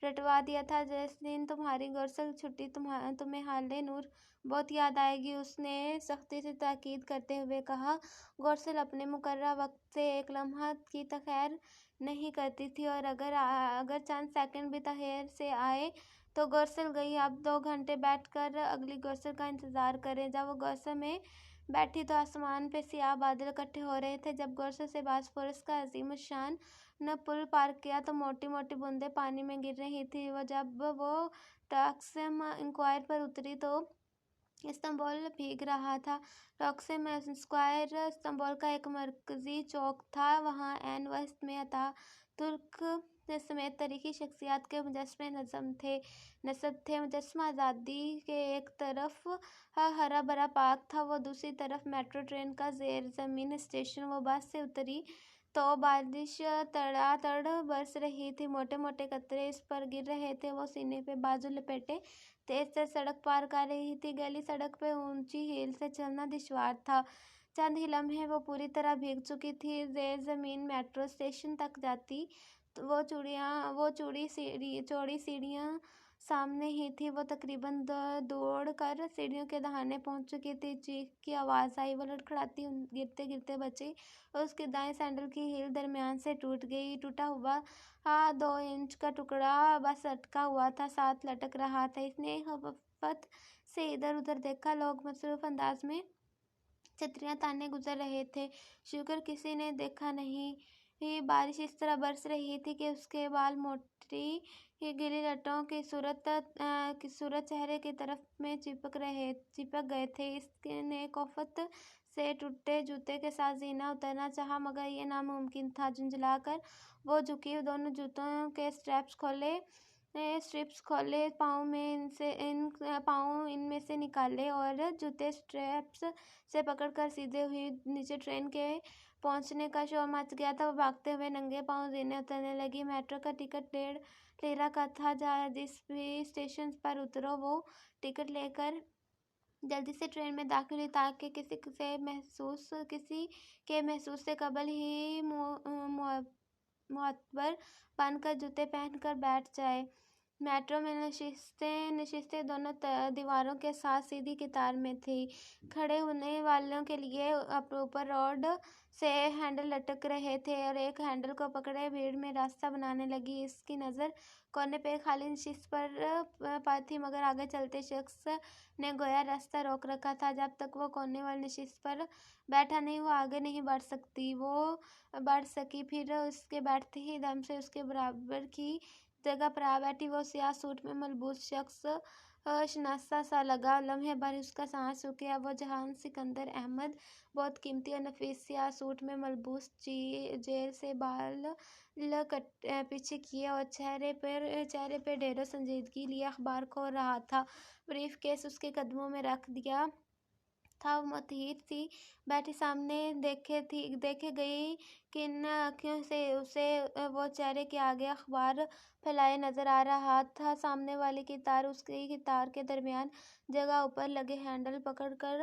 رٹوا دیا تھا۔ جس دن تمہاری گورسل چھٹی تمہیں ہال نور بہت یاد آئے گی، اس نے سختی سے تاکید کرتے ہوئے کہا۔ گورسل اپنے مقررہ وقت سے ایک لمحہ کی تاخیر نہیں کرتی تھی اور اگر چند سیکنڈ بھی تاخیر سے آئے تو گورسل گئی۔ اب 2 گھنٹے بیٹھ کر اگلی گورسل کا انتظار کریں۔ جب وہ گورسل میں بیٹھی تو آسمان پہ سیاہ بادل اکٹھے ہو رہے تھے۔ جب گورسل سے باسفورس کا عظیم الشان پل پار کیا تو موٹی موٹی بوندیں پانی میں گر رہی تھیں۔ جب وہ ٹاکسم اسکوائر پر اتری تو استنبول بھیگ رہا تھا۔ ٹاکسم اسکوائر استنبول کا ایک مرکزی چوک تھا۔ وہاں عین وسط میں اتا ترک سمیت تاریخی شخصیات کے مجسمے نصب تھے۔ مجسمہ آزادی کے ایک طرف ہرا بھرا پارک تھا، وہ دوسری طرف میٹرو ٹرین کا زیر زمین اسٹیشن۔ وہ بس سے اتری تو بارش تڑا تڑ برس رہی تھی، موٹے موٹے قطرے اس پر گر رہے تھے۔ وہ سینے پہ بازو لپیٹے تیز تیز سڑک پار کر رہی تھی۔ گیلی سڑک پہ اونچی ہیل سے چلنا دشوار تھا۔ چند ہی لمحے وہ پوری طرح بھیگ چکی تھی۔ زیر زمین میٹرو اسٹیشن تک جاتی وہ چوڑی سیڑھیاں سامنے ہی تھیں۔ وہ تقریباً دوڑ کر سیڑھیوں کے دہانے پہنچ چکی تھی۔ چیخ کی آواز آئی۔ وہ لڑکھڑاتی گرتے گرتے بچی اور اس کی دائیں سینڈل کی ہیل درمیان سے ٹوٹ گئی۔ ٹوٹا ہوا 2 انچ کا ٹکڑا بس اٹکا ہوا تھا، ساتھ لٹک رہا تھا۔ اس نے خفت سے ادھر ادھر دیکھا۔ لوگ مصروف انداز میں چھتریاں تانے گزر رہے تھے۔ شکر کسی نے دیکھا نہیں۔ بارش اس طرح برس رہی تھی کہ اس کے بال موٹی گیلی لٹوں کی صورت چہرے کی طرف میں چپک گئے تھے۔ اس نے خفت سے ٹوٹے جوتے کے ساتھ زینہ اترنا چاہا مگر یہ ناممکن تھا۔ جھنجھلا کر وہ جھکی، دونوں جوتوں کے اسٹریپس کھولے، پاؤں ان میں سے نکالے اور جوتے اسٹریپس سے پکڑ کر سیدھے ہوئی۔ نیچے ٹرین کے پہنچنے کا شور مچ گیا تھا۔ وہ بھاگتے ہوئے ننگے پاؤں زینے اترنے لگی۔ میٹرو کا ٹکٹ 1.5 لیرہ کا تھا۔ جس بھی اسٹیشن پر اترو وہ ٹکٹ لے کر جلدی سے ٹرین میں داخل ہوئی تاکہ کسی کے محسوس سے قبل ہی معتبر بن کر جوتے پہن کر بیٹھ جائے۔ میٹرو میں نشستیں دونوں دیواروں کے ساتھ سیدھی قطار میں تھیں۔ کھڑے ہونے والوں کے لیے اوپر روڈ سے ہینڈل لٹک رہے تھے اور ایک ہینڈل کو پکڑے بھیڑ میں راستہ بنانے لگی۔ اس کی نظر کونے پہ ایک خالی نشست پر تھی مگر آگے چلتے شخص نے گویا راستہ روک رکھا تھا۔ جب تک وہ کونے والی نشست پر بیٹھا نہیں وہ آگے نہیں بڑھ سکی۔ پھر اس کے بیٹھتے ہی دم سے اس کے برابر کی جگہ پر آ بیٹھی۔ وہ سیاہ سوٹ میں ملبوس شخص شناسا سا لگا۔ لمحے بھر اس کا سانس رک گیا۔ وہ جہاں سکندر احمد بہت قیمتی اور نفیس سیاہ سوٹ میں ملبوس، جیل سے بال پیچھے کیے اور چہرے پہ ڈھیروں سنجیدگی لیے اخبار کھول رہا تھا۔ بریف کیس اس کے قدموں میں رکھ دیا تھا۔ وہ متحیر سی بیٹھی سامنے دیکھے گئی کن آنکھوں سے اسے وہ چہرے کے آگے اخبار پھیلائے نظر آ رہا تھا۔ سامنے والی قطار اس کی قطار کے درمیان جگہ اوپر لگے ہینڈل پکڑ کر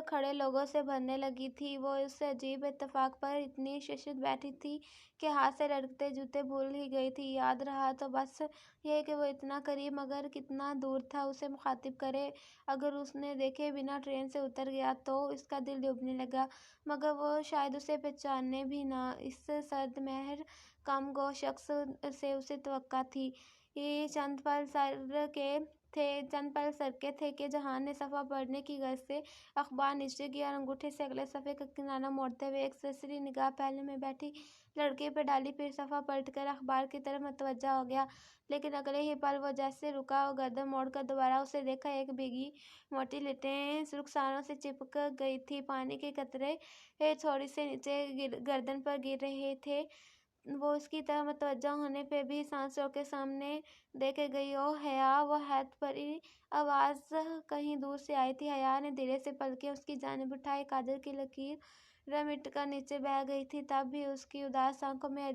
کھڑے لوگوں سے بھرنے لگی تھی۔ وہ اس عجیب اتفاق پر اتنی ششدر بیٹھی تھی کہ ہاتھ سے لٹکتے جوتے بھول ہی گئی تھی۔ یاد رہا تو بس یہ کہ وہ اتنا قریب مگر کتنا دور تھا اسے مخاطب کرے۔ اگر اس نے دیکھے بنا ٹرین سے اتر گیا تو اس کا دل ڈوبنے لگا مگر وہ شاید اسے پہچاننے بھی نہ اس سرد مہر کم گو شخص سے اسے توقع تھی۔ یہ چند پل سرکے تھے کہ جہان نے صفحہ پلٹنے کی غرض سے اخبار نیچے کیا اور انگوٹھے سے اگلے صفحے کا کنارہ موڑتے ہوئے ایک سرسری نگاہ پہلے میں بیٹھی لڑکی پہ ڈالی، پھر صفحہ پلٹ کر اخبار کی طرف متوجہ ہو گیا۔ لیکن اگلے ہی پل وہ جیسے رکا اور گردن موڑ کر دوبارہ اسے دیکھا۔ ایک بھیگی موٹی لٹیں رخساروں سے چپک گئی تھی، پانی کے قطرے تھوڑی سے نیچے گردن پر گر رہے تھے۔ وہ اس کی طرف متوجہ ہونے پہ بھی سانس روکے سامنے دیکھے گئی۔ او حیا! وہ حیرت بھری آواز کہیں دور سے آئی تھی۔ حیا نے دھیرے سے پلکیں اس کی جانب اٹھائیں، کاجل کی لکیر مٹ کر نیچے بہہ گئی تھی، تب بھی اس کی اداس آنکھوں میں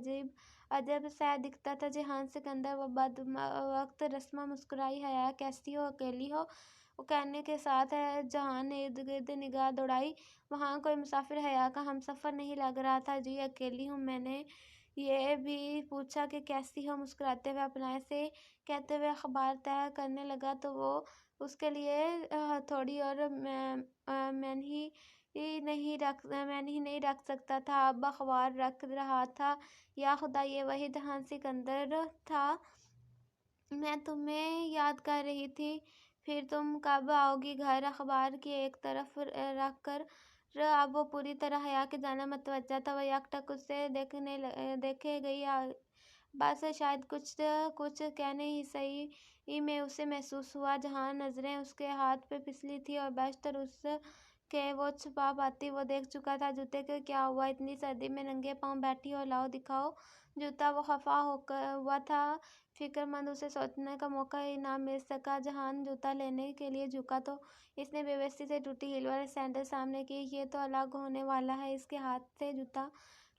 عجب سا دکھتا تھا۔ جہان سکندر وہ بد وقت رسما مسکرائی۔ حیا کیسی ہو؟ اکیلی ہو؟ کہنے کے ساتھ جہان نے ارد گرد نگاہ دوڑائی۔ وہاں کوئی مسافر حیا کا ہمسفر نہیں لگ رہا تھا۔ جی اکیلی ہوں۔ میں نے یہ بھی پوچھا کہ کیسی ہو؟ مسکراتے ہوئے اپنائے سے کہتے ہوئے اخبار طے کرنے لگا تو وہ اس کے لیے ہتھوڑی اور مینی نہیں رکھ سکتا تھا، اب اخبار رکھ رہا تھا۔ یا خدا! یہ وہی جہان سکندر تھا۔ میں تمہیں یاد کر رہی تھی۔ پھر تم کب آؤ گی گھر؟ اخبار کی ایک طرف رکھ کر اب وہ پوری طرح حیا کی جانب متوجہ تھا۔ وہ یک ٹک اسے دیکھے گئی، بس شاید کچھ کہنے ہی صحیح میں اسے محسوس ہوا۔ جہاں نظریں اس کے ہاتھ پہ پھسلی تھیں اور بیشتر اس کے وہ چھپا پاتی وہ دیکھ چکا تھا۔ جوتے کو کیا ہوا؟ اتنی سردی میں ننگے پاؤں بیٹھی ہو، لاؤ دکھاؤ جوتا۔ وہ خفا ہوا تھا، فکر مند۔ اسے سوچنے کا موقع ہی نہ مل سکا۔ جہان جوتا لینے کے لیے جھکا تو اس نے بے بسی سے ٹوٹی ہیل والے سینڈل سامنے کیے۔ یہ تو الگ ہونے والا ہے۔ اس کے ہاتھ سے جوتا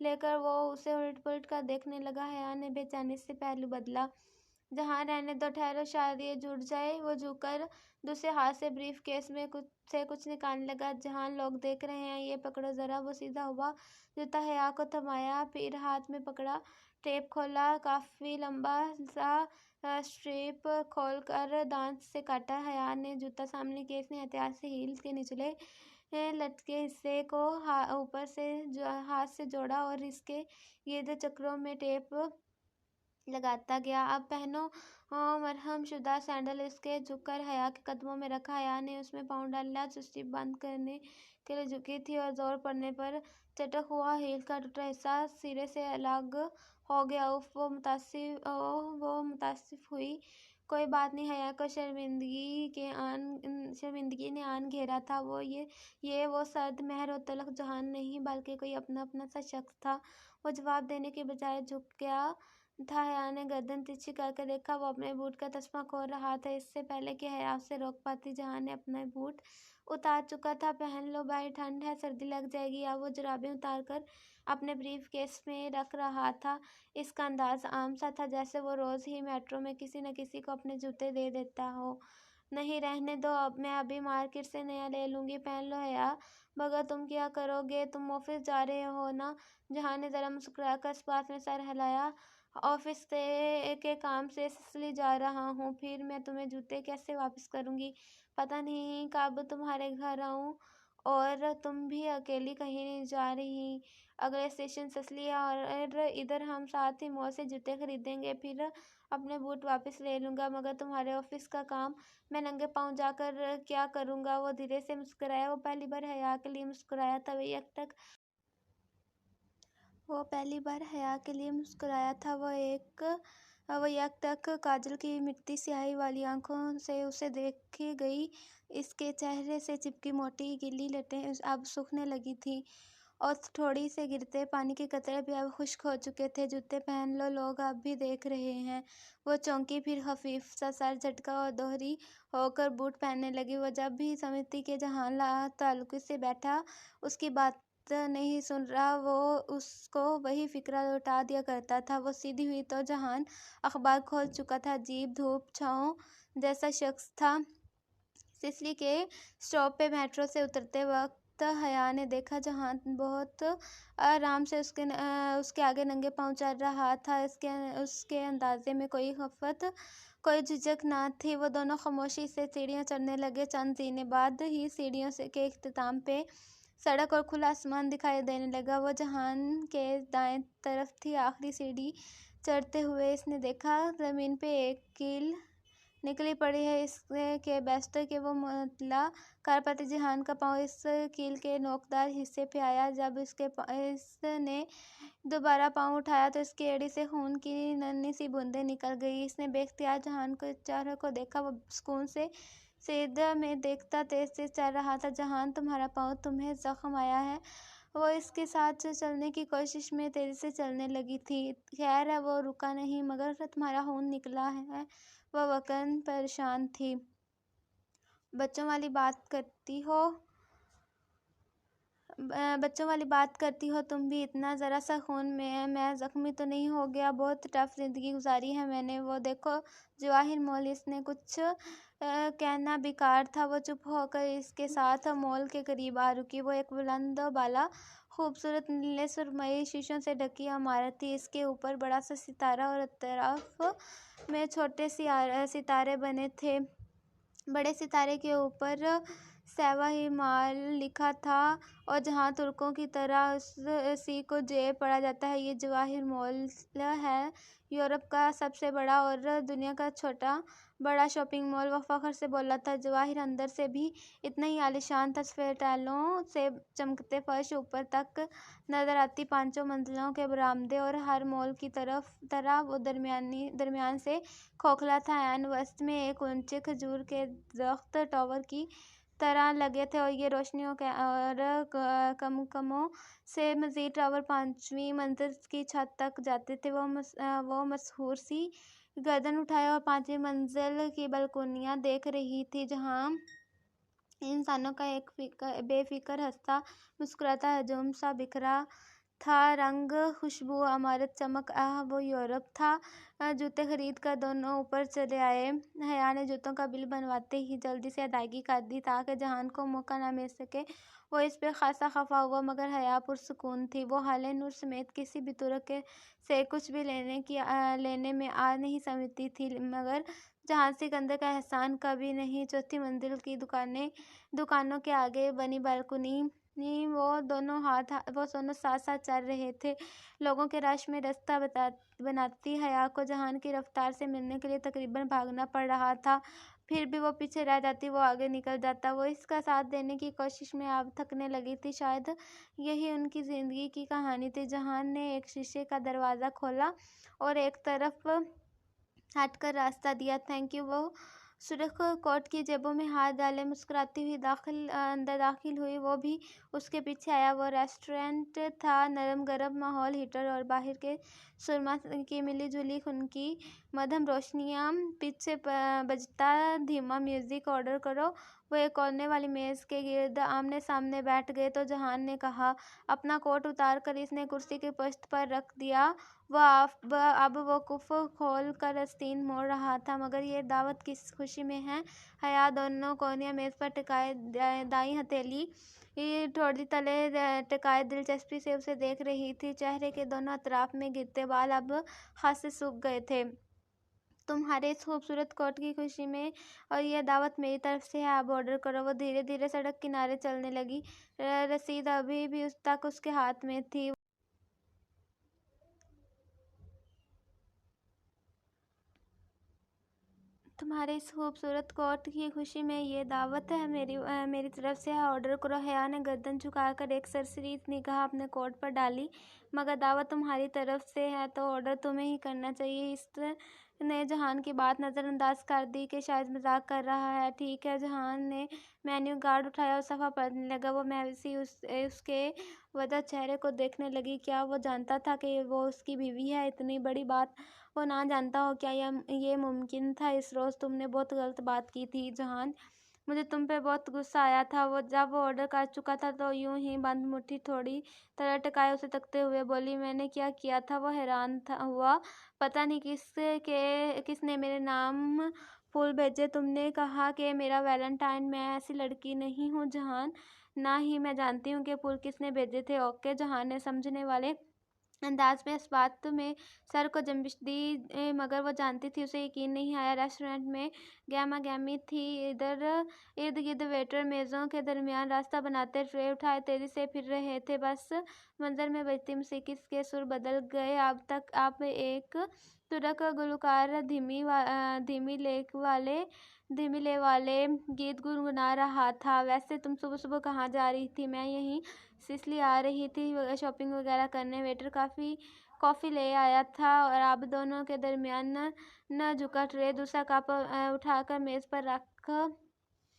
لے کر وہ اسے الٹ پلٹ کر دیکھنے لگا۔ حیا نے بے چینی سے پہلو بدلا۔ جہان رہنے دو، ٹھہرو، شاید یہ جھوٹ جائے۔ وہ جھک کر دوسرے ہاتھ سے بریف کیس میں سے کچھ نکالنے لگا۔ جہان لوگ دیکھ رہے ہیں، یہ پکڑو ذرا۔ وہ سیدھا ہوا، جوتا حیا کو تھمایا، پھر ہاتھ میں پکڑا، ٹیپ کھولا، کافی لمبا سا اسٹریپ کھول کر دانت سے کاٹا۔ حیا نے جوتا سامنے کیا۔ اس نے احتیاط سے ہیل کے نچلے لٹکے حصے کو اوپر سے ہاتھ سے جوڑا اور اس کے گرد چکروں میں ٹیپ لگاتا گیا۔ اب پہنو مرہم شدہ سینڈل۔ اس کے جھک کر حیا کے قدموں میں رکھا۔ حیا نے اس میں پاؤں ڈالا، چستی بند کرنے کے لیے جھکی تھی اور زور پڑنے پر چٹک ہوا ہیل کا ٹوٹا حصہ سرے سے الگ ہو گیا۔ اف! وہ متاسف ہوئی۔ کوئی بات نہیں۔ حیا کو شرمندگی نے آن گھیرا تھا۔ یہ وہ سرد مہر و تلخ جہان نہیں بلکہ کوئی اپنا سا شخص تھا۔ وہ جواب دینے کے بجائے جھک گیا تھا۔ حیا نے گردن ترچھی کر کے دیکھا۔ وہ اپنے بوٹ کا تسمہ کھول رہا تھا۔ اس سے پہلے کہ حیا اسے روک پاتی، جہان نے اپنے بوٹ اتار چکا تھا۔ پہن لو بھائی، ٹھنڈ ہے، سردی لگ جائے گی۔ اب وہ جرابیں اتار کر اپنے بریف کیس میں رکھ رہا تھا۔ اس کا انداز عام سا تھا، جیسے وہ روز ہی میٹرو میں کسی نہ کسی کو اپنے جوتے دے دیتا ہو۔ نہیں، رہنے دو، میں ابھی مارکیٹ سے نیا لے لوں گی۔ پہن لو حیا۔ مگر تم کیا کرو گے؟ تم آفس جا رہے ہو نا؟ جہان نے ذرا مسکرا کر اس بات میں سر ہلایا۔ آفس کے کام سے سسلی جا رہا ہوں، پھر میں تمہیں جوتے کیسے واپس کروں گی؟ پتہ نہیں کب تمہارے گھر آؤں۔ اور تم بھی اکیلی کہیں نہیں جا رہی؟ اگلے اسٹیشن سسلی ہے اور ادھر ہم ساتھ ہی مال سے جوتے خریدیں گے، پھر اپنے بوٹ واپس لے لوں گا۔ مگر تمہارے آفس کا کام میں ننگے پاؤں جا کر کیا کروں گا؟ وہ دھیرے سے مسکرایا۔ وہ پہلی بار حیا کے لیے مسکرایا تھا۔ وہ یک ٹک کاجل کی مٹی سیاہی والی آنکھوں سے اسے دیکھے گئی۔ اس کے چہرے سے چپکی موٹی گیلی لٹیں اب سوکھنے لگی تھیں اور تھوڑی سے گرتے پانی کے قطرے بھی اب خشک ہو چکے تھے۔ جوتے پہن لو، لوگ اب بھی دیکھ رہے ہیں۔ وہ چونکی، پھر خفیف سا سر جھٹکا اور دوہری ہو کر بوٹ پہننے لگی۔ وہ جب بھی سمجھتی کہ جہان تعلقی سے بیٹھا اس کی بات نہیں سن رہا، وہ اس کو وہی فقرہ لوٹا دیا کرتا تھا۔ وہ سیدھی ہوئی تو جہان اخبار کھول چکا تھا۔ عجیب دھوپ چھاؤں جیسا شخص تھا۔ سسلی کے اسٹاپ پہ میٹرو سے اترتے وقت حیا نے دیکھا جہان بہت آرام سے اس کے آگے ننگے پاؤں چل رہا تھا۔ اس کے اندازے میں کوئی خفت، کوئی جھجک نہ تھی۔ وہ دونوں خاموشی سے سیڑھیاں چڑھنے لگے۔ چند زینے بعد ہی سیڑھیوں کے اختتام پہ सड़क और खुला आसमान दिखाई देने लगा। वो जहान के दाएं तरफ थी। आखिरी सीढ़ी चढ़ते हुए इसने देखा जमीन पे एक कील निकली पड़ी है। इसके बेशतर के वो मुतला कर पाती जहान का पाँव इस कील के नोकदार हिस्से पे आया। जब इसने दोबारा पाँव उठाया तो इसकी एड़ी से खून की नन्ही सी बूंदें निकल गई। इसने बेख्तियार जहान को चेहरे को देखा। वो सुकून से सीधा में देखता तेज तेज चल रहा था। जहान, तुम्हारा पाँव, तुम्हें जख्म आया है? वो इसके साथ चलने की कोशिश में तेजी से चलने लगी थी। खैर है, वो रुका नहीं। मगर तुम्हारा खून निकला है? वह वकन परेशान थी। बच्चों वाली बात करती हो तुम भी। इतना ज़रा सा खून में मैं ज़ख्मी तो नहीं हो गया? बहुत टफ ज़िंदगी गुजारी है मैंने। वो देखो जवाहिर मॉल। इसने कुछ कहना बेकार था। वो चुप होकर इसके साथ मॉल के करीब आ रुकी। वो एक बुलंद बाला खूबसूरत नीले सुरमई शीशों से ढकी इमारत थी। इसके ऊपर बड़ा सा सितारा और तरफ में छोटे सितारे बने थे। बड़े सितारे के ऊपर सेवा ही माल लिखा था और जहाँ तुर्कों की तरह उसी को जे पढ़ा जाता है। ये जवाहिर मॉल है यूरोप का सबसे बड़ा और दुनिया का छोटा बड़ा शॉपिंग मॉल। वो फख्र से बोला था। जवाहिर अंदर से भी इतना ही आलीशान था। सफ़ेद टाइलों से चमकते फर्श, ऊपर तक नजर आती 5 मंजिलों के बरामदे और हर मॉल की तरह वो दरमियान से खोखला था। ऐन वस्त में एक ऊंचे खजूर के दरख्त टावर की तरह लगे थे और ये रोशनियों के और कमकमों से मजीद टावर 5वीं मंजिल की छत तक जाते थे। वो मशहूर सी गर्दन उठाए और 5वीं मंजिल की बालकोनियां देख रही थी जहां इंसानों का एक बेफिक्र हंसता मुस्कुराता हजूम सा बिखरा था। रंग, खुशबू, इमारत, चमक, वो यूरोप था। जूते खरीद कर दोनों ऊपर चले आए। हया ने जूतों का बिल बनवाते ही जल्दी से अदायगी कर दी ताकि जहान को मौका न मिल सके। वो इस पे खासा खफा हुआ मगर हया पुरसुकून थी। वो हाले नूर समेत किसी भी तुर्क से कुछ भी लेने में आ नहीं समझती थी। मगर जहान सिकंदर का एहसान कभी नहीं। 4थी मंजिल की दुकानों के आगे बनी बालकनी वो दोनों साथ साथ चल रहे थे। लोगों के रश में रास्ता बनाती हया को जहान की रफ्तार से मिलने के लिए तकरीबन भागना पड़ रहा था। फिर भी वो पीछे रह जाती, वो आगे निकल जाता। वो इसका साथ देने की कोशिश में अब थकने लगी थी। शायद यही उनकी ज़िंदगी की कहानी थी। जहान ने एक शीशे का दरवाज़ा खोला और एक तरफ हटकर रास्ता दिया। Thank you. वो सुर्ख कोट की जेबों में हाथ डाले मुस्कुराती हुई अंदर दाखिल हुई। वो भी उसके पीछे आया। वो रेस्टोरेंट था। नरम गरम माहौल, हीटर और बाहर के सुरमा की मिली जुली खुनकी मध्यम रोशनियां, पीछे बजता धीमा म्यूजिक। ऑर्डर करो। वो एक कोने वाली मेज़ के गिर्द आमने सामने बैठ गए तो जहान ने कहा। अपना कोट उतार कर इसने कुर्सी के पश्त पर रख दिया। अब वो कुफ खोल कर आस्तीन मोड़ रहा था। मगर ये दावत किस खुशी में है? हया दोनों कोनियां मेज़ पर टिकाए दाईं हथेली ठोड़ी तले टिकाए दिलचस्पी से उसे देख रही थी। चेहरे के दोनों अतराफ में गिरते बाल अब खासे सूख गए थे। तुम्हारे इस खूबसूरत कोट की खुशी में और यह दावत मेरी तरफ से है। अब ऑर्डर करो। वो धीरे धीरे सड़क किनारे चलने लगी। रसीद अभी भी उसके हाथ में थी। तुम्हारे इस खूबसूरत कोट की खुशी में ये दावत है मेरी तरफ से है। ऑर्डर करो। हया ने गर्दन झुकाकर एक सरसरी निगाह अपने कोट पर डाली। मगर दावत तुम्हारी तरफ से है तो ऑर्डर तुम्हें ही करना चाहिए। इसने जहान की बात नज़रअंदाज कर दी कि शायद मजाक कर रहा है। ठीक है। जहान ने मेन्यू कार्ड उठाया और सफ़ा पढ़ने लगा। वो मायूसी उसके वजह चेहरे को देखने लगी। क्या वो जानता था कि वो उसकी बीवी है? इतनी बड़ी बात वो ना जानता हो? क्या ये मुमकिन था? इस रोज़ तुमने बहुत गलत बात की थी जहान। मुझे तुम पे बहुत गुस्सा आया था। जब वो ऑर्डर कर चुका था तो यूं ही बंद मुट्ठी थोड़ी तरह टकाए उसे तकते हुए बोली। मैंने क्या किया था? वो हैरान हुआ। पता नहीं किसने मेरे नाम फूल भेजे। तुमने कहा कि मेरा वैलेंटाइन। मैं ऐसी लड़की नहीं हूँ जहान। ना ही मैं जानती हूँ कि फूल किसने भेजे थे। ओके। जहान ने समझने वाले अंदाज में इस बात में सर को जम्बिश दी। मगर वो जानती थी उसे यकीन नहीं आया। रेस्टोरेंट में गहमा गहमी थी। इधर इर्द गिर्द वेटर मेज़ों के दरमियान रास्ता बनाते ट्रे उठाए तेजी से फिर रहे थे। बस मंजर में बजती मौसीकी के सुर बदल गए। अब तक आप एक तुरक गुलकार धीमी ले वाले गीत गुनगुना रहा था। वैसे तुम सुबह सुबह कहाँ जा रही थी? मैं यहीं सिसली आ रही थी शॉपिंग वगैरह करने। वेटर कॉफ़ी ले आया था और आप दोनों के दरमियान न झुका ट्रे दूसरा कप उठाकर मेज़ पर रख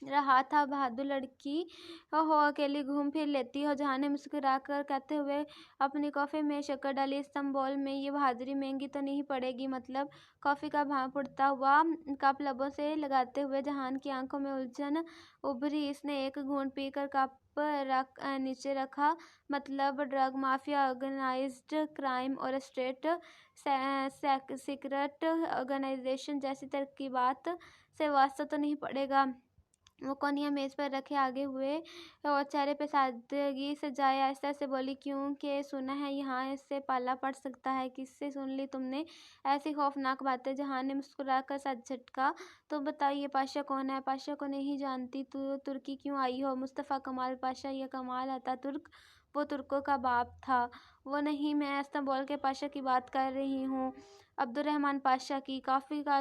रहा था। बहादुर लड़की हो, अकेली घूम फिर लेती हो, जहां ने मुस्कुरा कर कहते हुए अपनी कॉफ़ी में शक्कर डाली। इस्तांबुल में ये बहादुरी महंगी तो नहीं पड़ेगी? मतलब कॉफ़ी का भाव उड़ता हुआ कप लबों से लगाते हुए जहान की आंखों में उलझन उभरी। इसने एक घूंट पीकर कप नीचे रखा। मतलब ड्रग माफिया, ऑर्गेनाइज्ड क्राइम और स्टेट सीक्रेट ऑर्गेनाइजेशन जैसी तरकीबात से वास्ता तो नहीं पड़ेगा? वो कोनिया मेज पर रखे आगे हुए और चेहरे पे सादगी सजाए आहिस्ता से बोली, क्योंकि सुना है यहाँ इससे पाला पड़ सकता है। किससे सुन ली तुमने ऐसी खौफनाक बातें? जहान ने मुस्कुरा कर साथ झटका। तो बताओ ये पाशा कौन है? पाशा को नहीं जानती? तू तुर्की क्यों आई हो? मुस्तफ़ा कमाल पाशा या कमाल अतातुर्क? वो तुर्कों का बाप था। वो नहीं, मैं इस्तांबुल के पाशा की बात कर रही हूँ, अब्दुर्रहमान पाशा की। कॉफ़ी का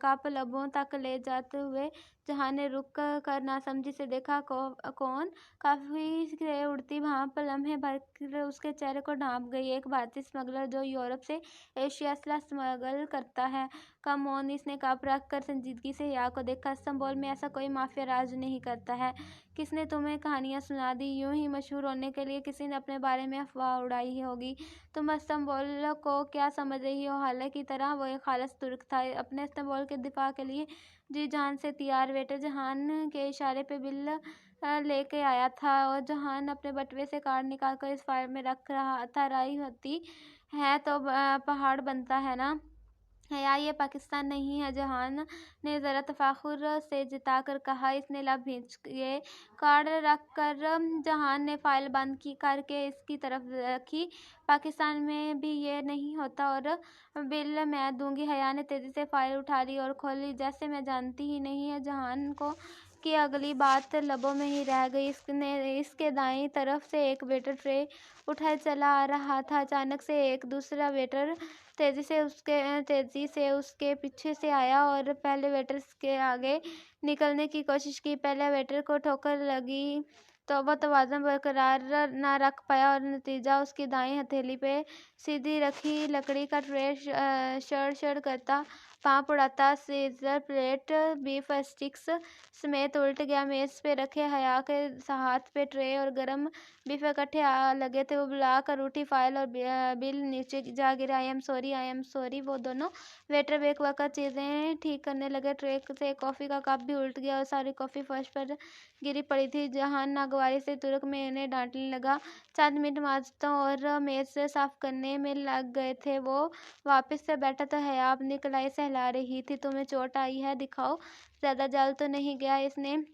कप लबों तक ले जाते हुए जहां ने रुक कर नासमझी से देखा। कौन? कॉफ़ी से उड़ती भाप लम्हे भर उसके चेहरे को ढांप गई। एक भारतीय स्मगलर जो यूरोप से एशिया असला स्मगल करता है। कम ऑन, इसने कप रख कर संजीदगी से हिया को देखा। इस्तांबुल में ऐसा कोई माफिया राज नहीं करता है। किसने तुम्हें कहानियां सुना दी? यूं ही मशहूर होने के लिए किसी ने अपने बारे में अफवाह उड़ाई होगी। तुम इस्तांबुल को क्या समझ रही हो? हाल की तरह वो एक खालिस तुर्क था, अपने इस्तांबुल के दिफा के लिए जी जान से तैयार। वेटर जहान के इशारे पे बिल लेके आया था और जहान अपने बटुए से कार्ड निकाल कर इस फाइल में रख रहा था। राई होती है तो पहाड़ बनता है ना? हया ये पाकिस्तान नहीं है, जहान ने ज़रा तफाखुर से जिता कर कहा। इसने लब भींच के कार्ड रख कर जहान ने फाइल बंद की करके इसकी तरफ रखी। पाकिस्तान में भी ये नहीं होता और बिल मैं दूंगी। हया ने तेजी से फाइल उठा ली और खोली, जैसे मैं जानती ही नहीं है जहान को कि अगली बात लबों में ही रह गई। इसके दाईं तरफ से एक वेटर ट्रे उठाए चला आ रहा था। अचानक से एक दूसरा वेटर तेजी से उसके पीछे से आया और पहले वेटर के आगे निकलने की कोशिश की। पहले वेटर को ठोकर लगी तो वो तवाज़ुन बरकरार ना रख पाया और नतीजा उसकी दाईं हथेली पे सीधी रखी लकड़ी का ट्रे शड़ शड़ करता, पाँव उड़ाता, सीजर प्लेट, बीफ स्टिक्स समेत उल्ट गया। मेज पे रखे हया के हाथ पे ट्रे और गरम बीफ इकट्ठे लगे थे। वो बुला कर उठी फाइल और बिल नीचे जा गिरा। I am sorry. वो दोनों वेटर बेक वक्त चीज़ें ठीक करने लगे। ट्रे से कॉफ़ी का कप भी उल्ट गया और सारी कॉफ़ी फर्श पर गिरी पड़ी थी। जहान नागवारी से तुर्क में इन्हें डांटने लगा। चंद मिनट माजतों और मेज से साफ करने में लग गए थे। वो वापस से बैठा तो हया अपनी कलाई सहला रही थी। तुम्हें चोट आई है? दिखाओ, ज्यादा जल तो नहीं गया? इसने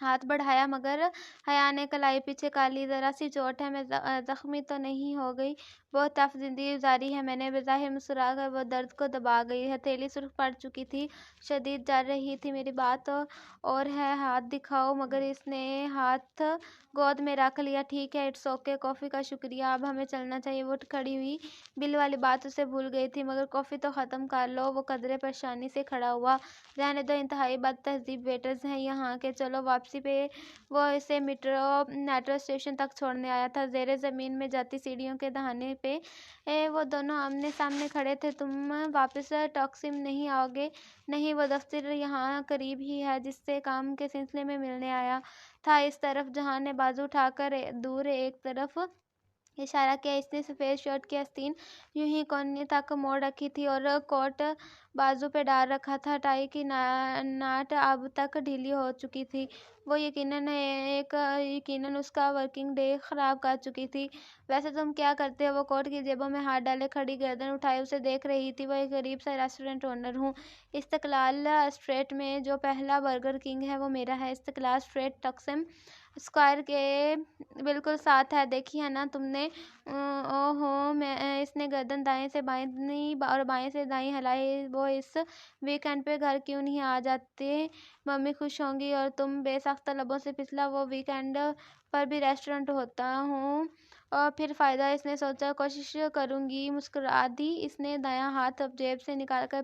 हाथ बढ़ाया मगर हया ने कलाई पीछे कर ली। जरा सी चोट है, मैं जख्मी तो नहीं हो गई। बहुत टफ जिंदगी गुजारी है मैंने। बेज़ाहिर मुस्कुरा कर वो दर्द को दबा गई। हथेली सुर्ख पड़ चुकी थी, शदीद जल रही थी। मेरी बात और है, हाथ दिखाओ। मगर इसने हाथ गोद में रख लिया। ठीक है, इट्स ओके, कॉफ़ी का शुक्रिया, अब हमें चलना चाहिए। वो उठ खड़ी हुई। बिल वाली बात उसे भूल गई थी। मगर कॉफ़ी तो ख़त्म कर लो। वो कदरे परेशानी से खड़ा हुआ। रहने दो, इंतहाई बद तहजीब वेटर्स हैं यहाँ के। चलो वापसी पे वो इसे मेट्रो स्टेशन तक छोड़ने आया था। ज़ेरे ज़मीन में जाती सीढ़ियों के दहाने पे वो दोनों आमने सामने खड़े थे। तुम वापस टॉक्सिम नहीं आओगे? नहीं, वो दफ्तर यहाँ करीब ही है जिससे काम के सिलसिले में मिलने आया था। इस तरफ जहां ने बाजू उठाकर दूर एक तरफ इशारा किया। इसने सफ़ेद शर्ट की आस्तीन यूं ही कोने तक मोड़ रखी थी और कोट बाजू पे डाल रखा था। टाई की नाट अब तक ढीली हो चुकी थी। वो यकीनन उसका वर्किंग डे ख़राब कर चुकी थी। वैसे तुम क्या करते हो? वो कोट की जेबों में हाथ डाले खड़ी गर्दन उठाए उसे देख रही थी। वो एक गरीब सा रेस्टोरेंट ओनर हूँ। इस्तकलाल स्ट्रीट में जो पहला बर्गर किंग है वो मेरा है। इस्तकलाल स्ट्रीट टक्सम स्क्वायर के बिल्कुल साथ है, देखी है ना तुमने? ओहो, मैं इसने गर्दन दाएं से बाएं और बाएं से दाएं हिलाई। वो इस वीकेंड पे घर क्यों नहीं आ जाते, मम्मी खुश होंगी और तुम। बेसाख्ता लबों से फिसला वो वीकेंड पर भी रेस्टोरेंट होता हूँ और फिर फ़ायदा। इसने सोचा कोशिश करूँगी, मुस्कुरा दी इसने। दायां हाथ अब जेब से निकालकर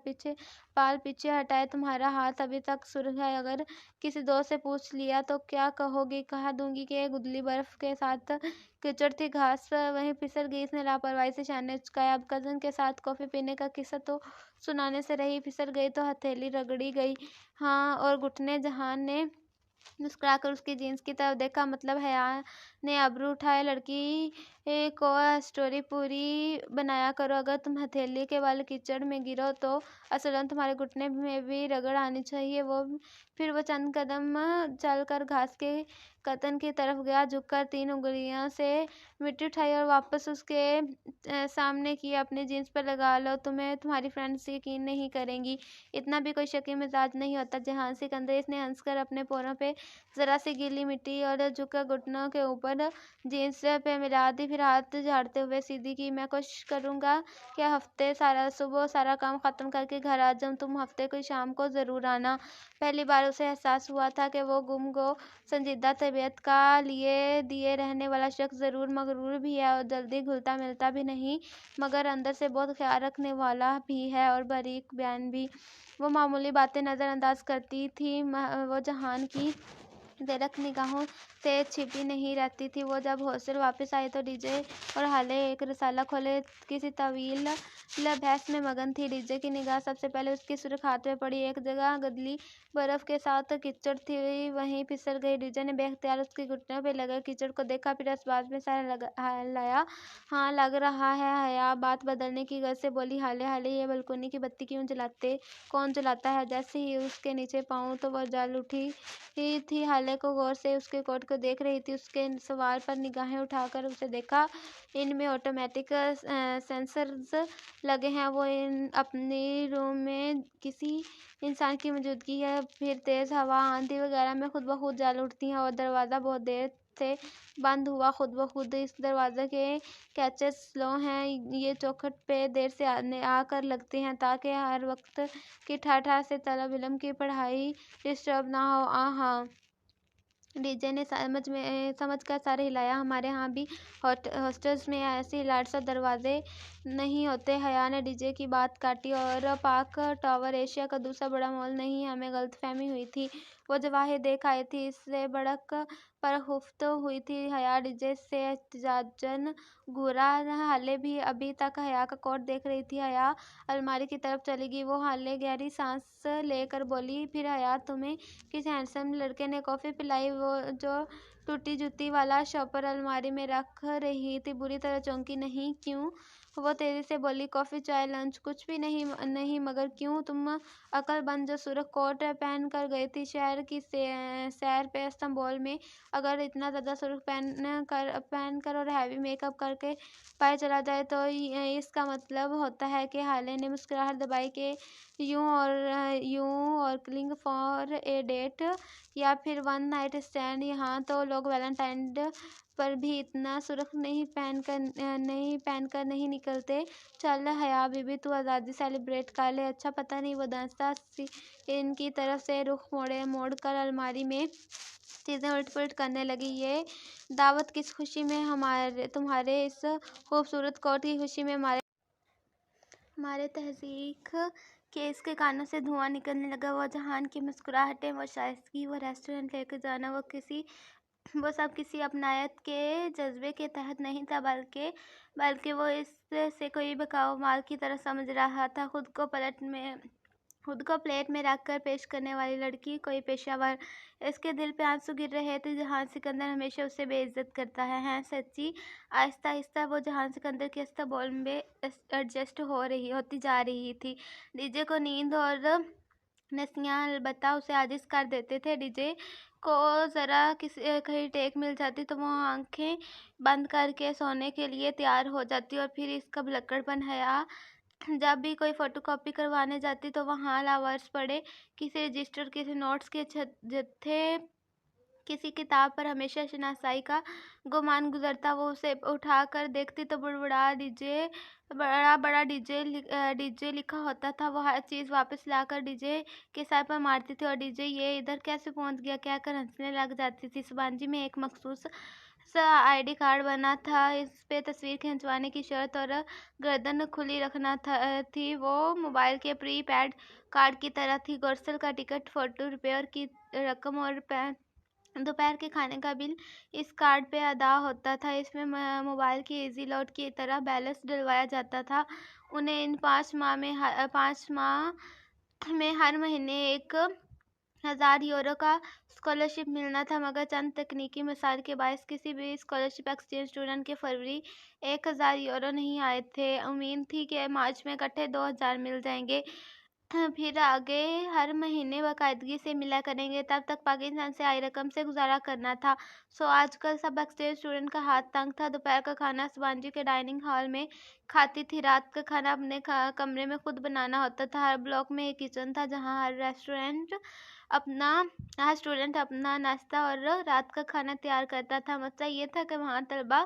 बाल पीछे हटाए। तुम्हारा हाथ अभी तक सुर्ख है, अगर किसी दोस्त से पूछ लिया तो क्या कहोगी? कह दूंगी कि एक उजली बर्फ के साथ कीचड़ थी, घास वहीं फिसल गई। इसने लापरवाही से शाने चुकाया। अब कजन के साथ कॉफी पीने का किस्सा तो सुनाने से रही, फिसल गई तो हथेली रगड़ी गई। हाँ, और घुटने। जहान ने मुस्कुराकर उसकी जीन्स की तरफ देखा। मतलब हया ने अब्रू उठाए। लड़की को स्टोरी पूरी बनाया करो। अगर तुम हथेली के बल कीचड़ में गिरो तो असल तुम्हारे घुटने में भी रगड़ आनी चाहिए। फिर वो चंद कदम चलकर घास के कतन की तरफ गया, झुककर 3 उंगलियों से मिट्टी उठाई और वापस उसके सामने की। अपनी जीन्स पर लगा लो, तुम्हारी फ्रेंड्स यकीन नहीं करेंगी। इतना भी कोई शकी मिजाज नहीं होता जहां सिकंदर। इसने हंसकर अपने पैरों पे जरा सी गीली मिट्टी और झुककर घुटनों के ऊपर जीन्स पे मिला दी। फिर हाथ झाड़ते हुए सीधी की। मैं कोशिश करूंगा कि हफ्ते सुबह सारा काम खत्म करके घर आ जाऊं, तुम हफ्ते को शाम को जरूर आना। पहली बार उसे एहसास हुआ था कि वो गुमगो संजीदा तबीयत का लिए दिए रहने वाला शख्स जरूर मगरूर भी है और जल्दी घुलता मिलता भी नहीं, मगर अंदर से बहुत ख्याल रखने वाला भी है और बारीक बयान भी। वो मामूली बातें नज़रअंदाज करती थी। वो जहान की बेरख निगाहों से छिपी नहीं रहती थी। वो जब हॉस्टल वापस आई तो डीजे और हाले एक रसाला खोले किसी तवील बहस में मगन थी। डीजे की निगाह सबसे पहले उसकी सुर्ख हाथ में पड़ी। एक जगह गदली बर्फ के साथ कीचड़ थी, वहीं फिसल गई। डीजे ने बेख्तियार उसके घुटनों पे लगे कीचड़ को देखा, फिर इस बात में सारा लाया। हाँ, लग रहा है। हया बात बदलने की गर्ज से बोली, हाले हाले ये बालकोनी की बत्ती क्यों जलाते? कौन जलाता है? जैसे ही उसके नीचे पाऊँ तो वह जल उठी थी। हाले को गौर से उसके कोट को देख रही थी। उसके सवार पर निगाहें उठाकर उसे देखा। इनमें ऑटोमेटिक सेंसर्स लगे हैं। वो अपनी रूम में किसी इंसान की मौजूदगी है। फिर तेज हवा, आंधी वगैरह में खुद ब खुद जल उठती हैं। और दरवाज़ा बहुत देर से बंद हुआ खुद ब खुद। इस दरवाजे के कैचेस स्लो हैं, ये चौखट पे देर से आकर लगते हैं ताकि हर वक्त की ठाठा से तलब इल्म की पढ़ाई डिस्टर्ब ना हो। हाँ, डीजे ने समझ कर सर हिलाया। हमारे यहाँ भी हॉस्टल्स में ऐसे लाइट सा दरवाजे नहीं होते। हया ने डीजे की बात काटी। और पार्क टावर एशिया का दूसरा बड़ा मॉल नहीं, हमें गलतफहमी हुई थी। वो जवाहिर देख आई थी, इससे भड़क पर खुफ्त हुई थी। हया डीजे से एहतजाजन घूरा। हाले भी अभी तक हया का कोट देख रही थी। हया अलमारी की तरफ चली गई। वो हाले गहरी सांस लेकर बोली, फिर हया तुम्हें किस हैंडसम लड़के ने कॉफ़ी पिलाई? वो जो टूटी जूती वाला शॉपर अलमारी में रख रही थी। बुरी तरह चौंकी। नहीं, क्यों? वो तेजी से बोली, कॉफ़ी, चाय, लंच कुछ भी नहीं। नहीं मगर क्यों? तुम अक्लमंद जो सुर्ख कोट पहन कर गई थी शहर की सैर पे इस्तांबुल में, अगर इतना ज़्यादा सुर्ख पहन कर और हैवी मेकअप करके पाए चला जाए तो इसका मतलब होता है कि हाले ने मुस्कुराहट दबाई कि यूं और क्लिंग फॉर ए डेट या फिर वन नाइट स्टैंड। यहाँ तो लोग वैलेंटाइन पर भी इतना सुर्ख नहीं पहनकर नहीं निकलते। चल हया बीबी, तू आज़ादी सेलिब्रेट कर ले। अच्छा, पता नहीं। वो दांस्ता सी इनकी तरफ से रुख मोड़ कर अलमारी में चीज़ें उलट पुलट करने लगी। ये दावत किस खुशी में? तुम्हारे इस खूबसूरत कोट की खुशी में। हमारे तहजीक के इसके कानों से धुआं निकलने लगा। वो जहान की मुस्कुराहटें, वो शाइस्तगी, वो रेस्टोरेंट लेकर जाना, वो सब किसी अपनायत के जज्बे के तहत नहीं था, बल्कि वो इससे कोई बकाऊ माल की तरह समझ रहा था। खुद को प्लेट में रखकर पेश करने वाली लड़की, कोई पेशावर। इसके दिल पे आंसू गिर रहे थे। जहान सिकंदर हमेशा उसे बेइज्जत करता है। हैं सच्ची। आहिस्ता आहिस्ता वो जहान सिकंदर की इस्तांबुल में एडजस्ट होती जा रही थी। डीजे को नींद और नसियाँ अलबत्ता उसे आजिज़ कर देते थे। डीजे को ज़रा कहीं टेक मिल जाती तो वो आंखें बंद करके सोने के लिए तैयार हो जाती। और फिर इसका भुलक्कड़पन। हया जब भी कोई फोटोकॉपी करवाने जाती तो वहाँ लावर्स पड़े, किसी रजिस्टर, किसी नोट्स के जत्थे किसी किताब पर हमेशा शनासाई का गुमान गुजरता। वो उसे उठा कर देखती तो बड़ा बड़ा डीजे लिखा होता था। वो हर चीज़ वापस लाकर डीजे के सर पर मारती थी और डीजे ये इधर कैसे पहुंच गया क्या कर हंसने लग जाती थी। सुबांजी में एक मखसूस सा आईडी कार्ड बना था। इस पे तस्वीर खिंचवाने की शर्त और गर्दन खुली रखना थी। वो मोबाइल के प्री पैड कार्ड की तरह थी। गुरसल का टिकट, फोटो, रिपेयर की रकम और दोपहर के खाने का बिल इस कार्ड पे अदा होता था। इसमें मोबाइल की इजी लॉट की तरह बैलेंस डलवाया जाता था। उन्हें इन 5 माह में हर महीने 1,000 यूरो का स्कॉलरशिप मिलना था, मगर चंद तकनीकी मसाइल के बायस किसी भी स्कॉलरशिप एक्सचेंज स्टूडेंट के फरवरी 1,000 यूरो नहीं आए थे। उम्मीद थी कि मार्च में इकट्ठे 2,000 मिल जाएंगे, फिर आगे हर महीने बाकायदगी से मिला करेंगे। तब तक पाकिस्तान से आई रकम से गुजारा करना था। सो आजकल सब एक्सचेंज स्टूडेंट का हाथ तंग था। दोपहर का खाना सुबांजी के डाइनिंग हॉल में खाती थी। रात का खाना अपने कमरे में खुद बनाना होता था। हर ब्लॉक में एक किचन था जहाँ हर स्टूडेंट अपना नाश्ता और रात का खाना तैयार करता था। मसला ये था कि वहाँ तलबा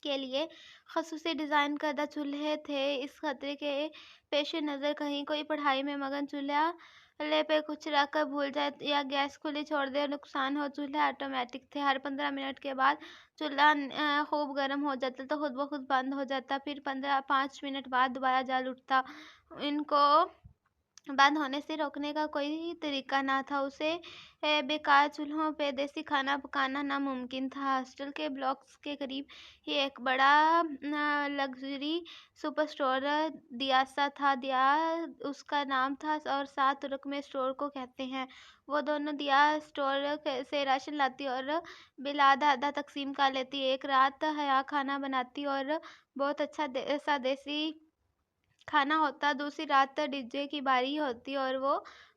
के लिए खसूसी डिज़ाइन करदा चूल्हे थे। इस खतरे के पेश नज़र कहीं कोई पढ़ाई में मगन चूल्हे पे कुछ रख कर भूल जाए या गैस खुली छोड़ दे नुकसान हो। चूल्हे ऑटोमेटिक थे। हर 15 मिनट के बाद चूल्हा खूब गर्म हो जाता तो खुद ब खुद बंद हो जाता। फिर 5 मिनट बाद दोबारा जल उठता। इनको बंद होने से रोकने का कोई तरीका ना था। उसे बेकार चूल्हों पे देसी खाना पकाना नामुमकिन था। हॉस्टल के ब्लॉक्स के करीब ही एक बड़ा लग्जरी सुपर स्टोर दियासा था। दिया उसका नाम था और 7 तुर्क में स्टोर को कहते हैं। वो दोनों दिया स्टोर से राशन लाती और बिल आधा आधा तकसीम कर लेती। एक रात हया खाना बनाती और बहुत अच्छा सा देसी खाना होता। दूसरी रात डीजे की बारी होती और वो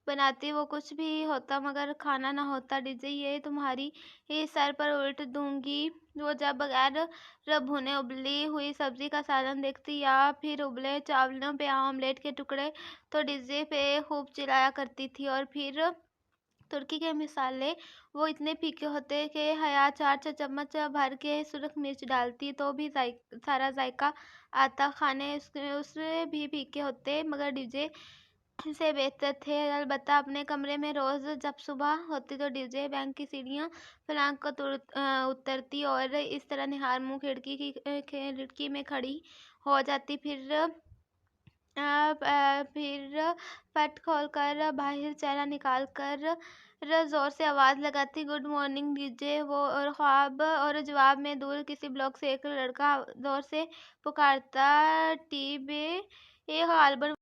बनाती। वो कुछ भी होता मगर खाना ना होता। डीजे ये तुम्हारी ही सर पर उल्ट दूंगी। वो जब बगैर भुने उबली हुई सब्जी का सालन देखती या फिर उबले चावलों पे ऑमलेट के टुकड़े तो डीजे पे खूब चिल्लाया करती थी। और फिर तुर्की के मिसाले वो इतने फीके होते कि हया 4 चम्मच भर के सुरख मिर्च डालती तो भी सारा जायका आता। खाने उससे भी फीके होते मगर डीजे से बेहतर थे। अलबत्ता अपने कमरे में रोज़ जब सुबह होती तो डीजे बैंक की सीढ़ियाँ फलांग को उतरती और इस तरह निहार मुँह खिड़की में खड़ी हो जाती। फिर पट खोलकर बाहर चेहरा निकाल कर जोर से आवाज़ लगाती, गुड मॉर्निंग डीजे। वो और ख्वाब और जवाब में दूर किसी ब्लॉक से एक लड़का जोर से पुकारता, टी बे ये गालबन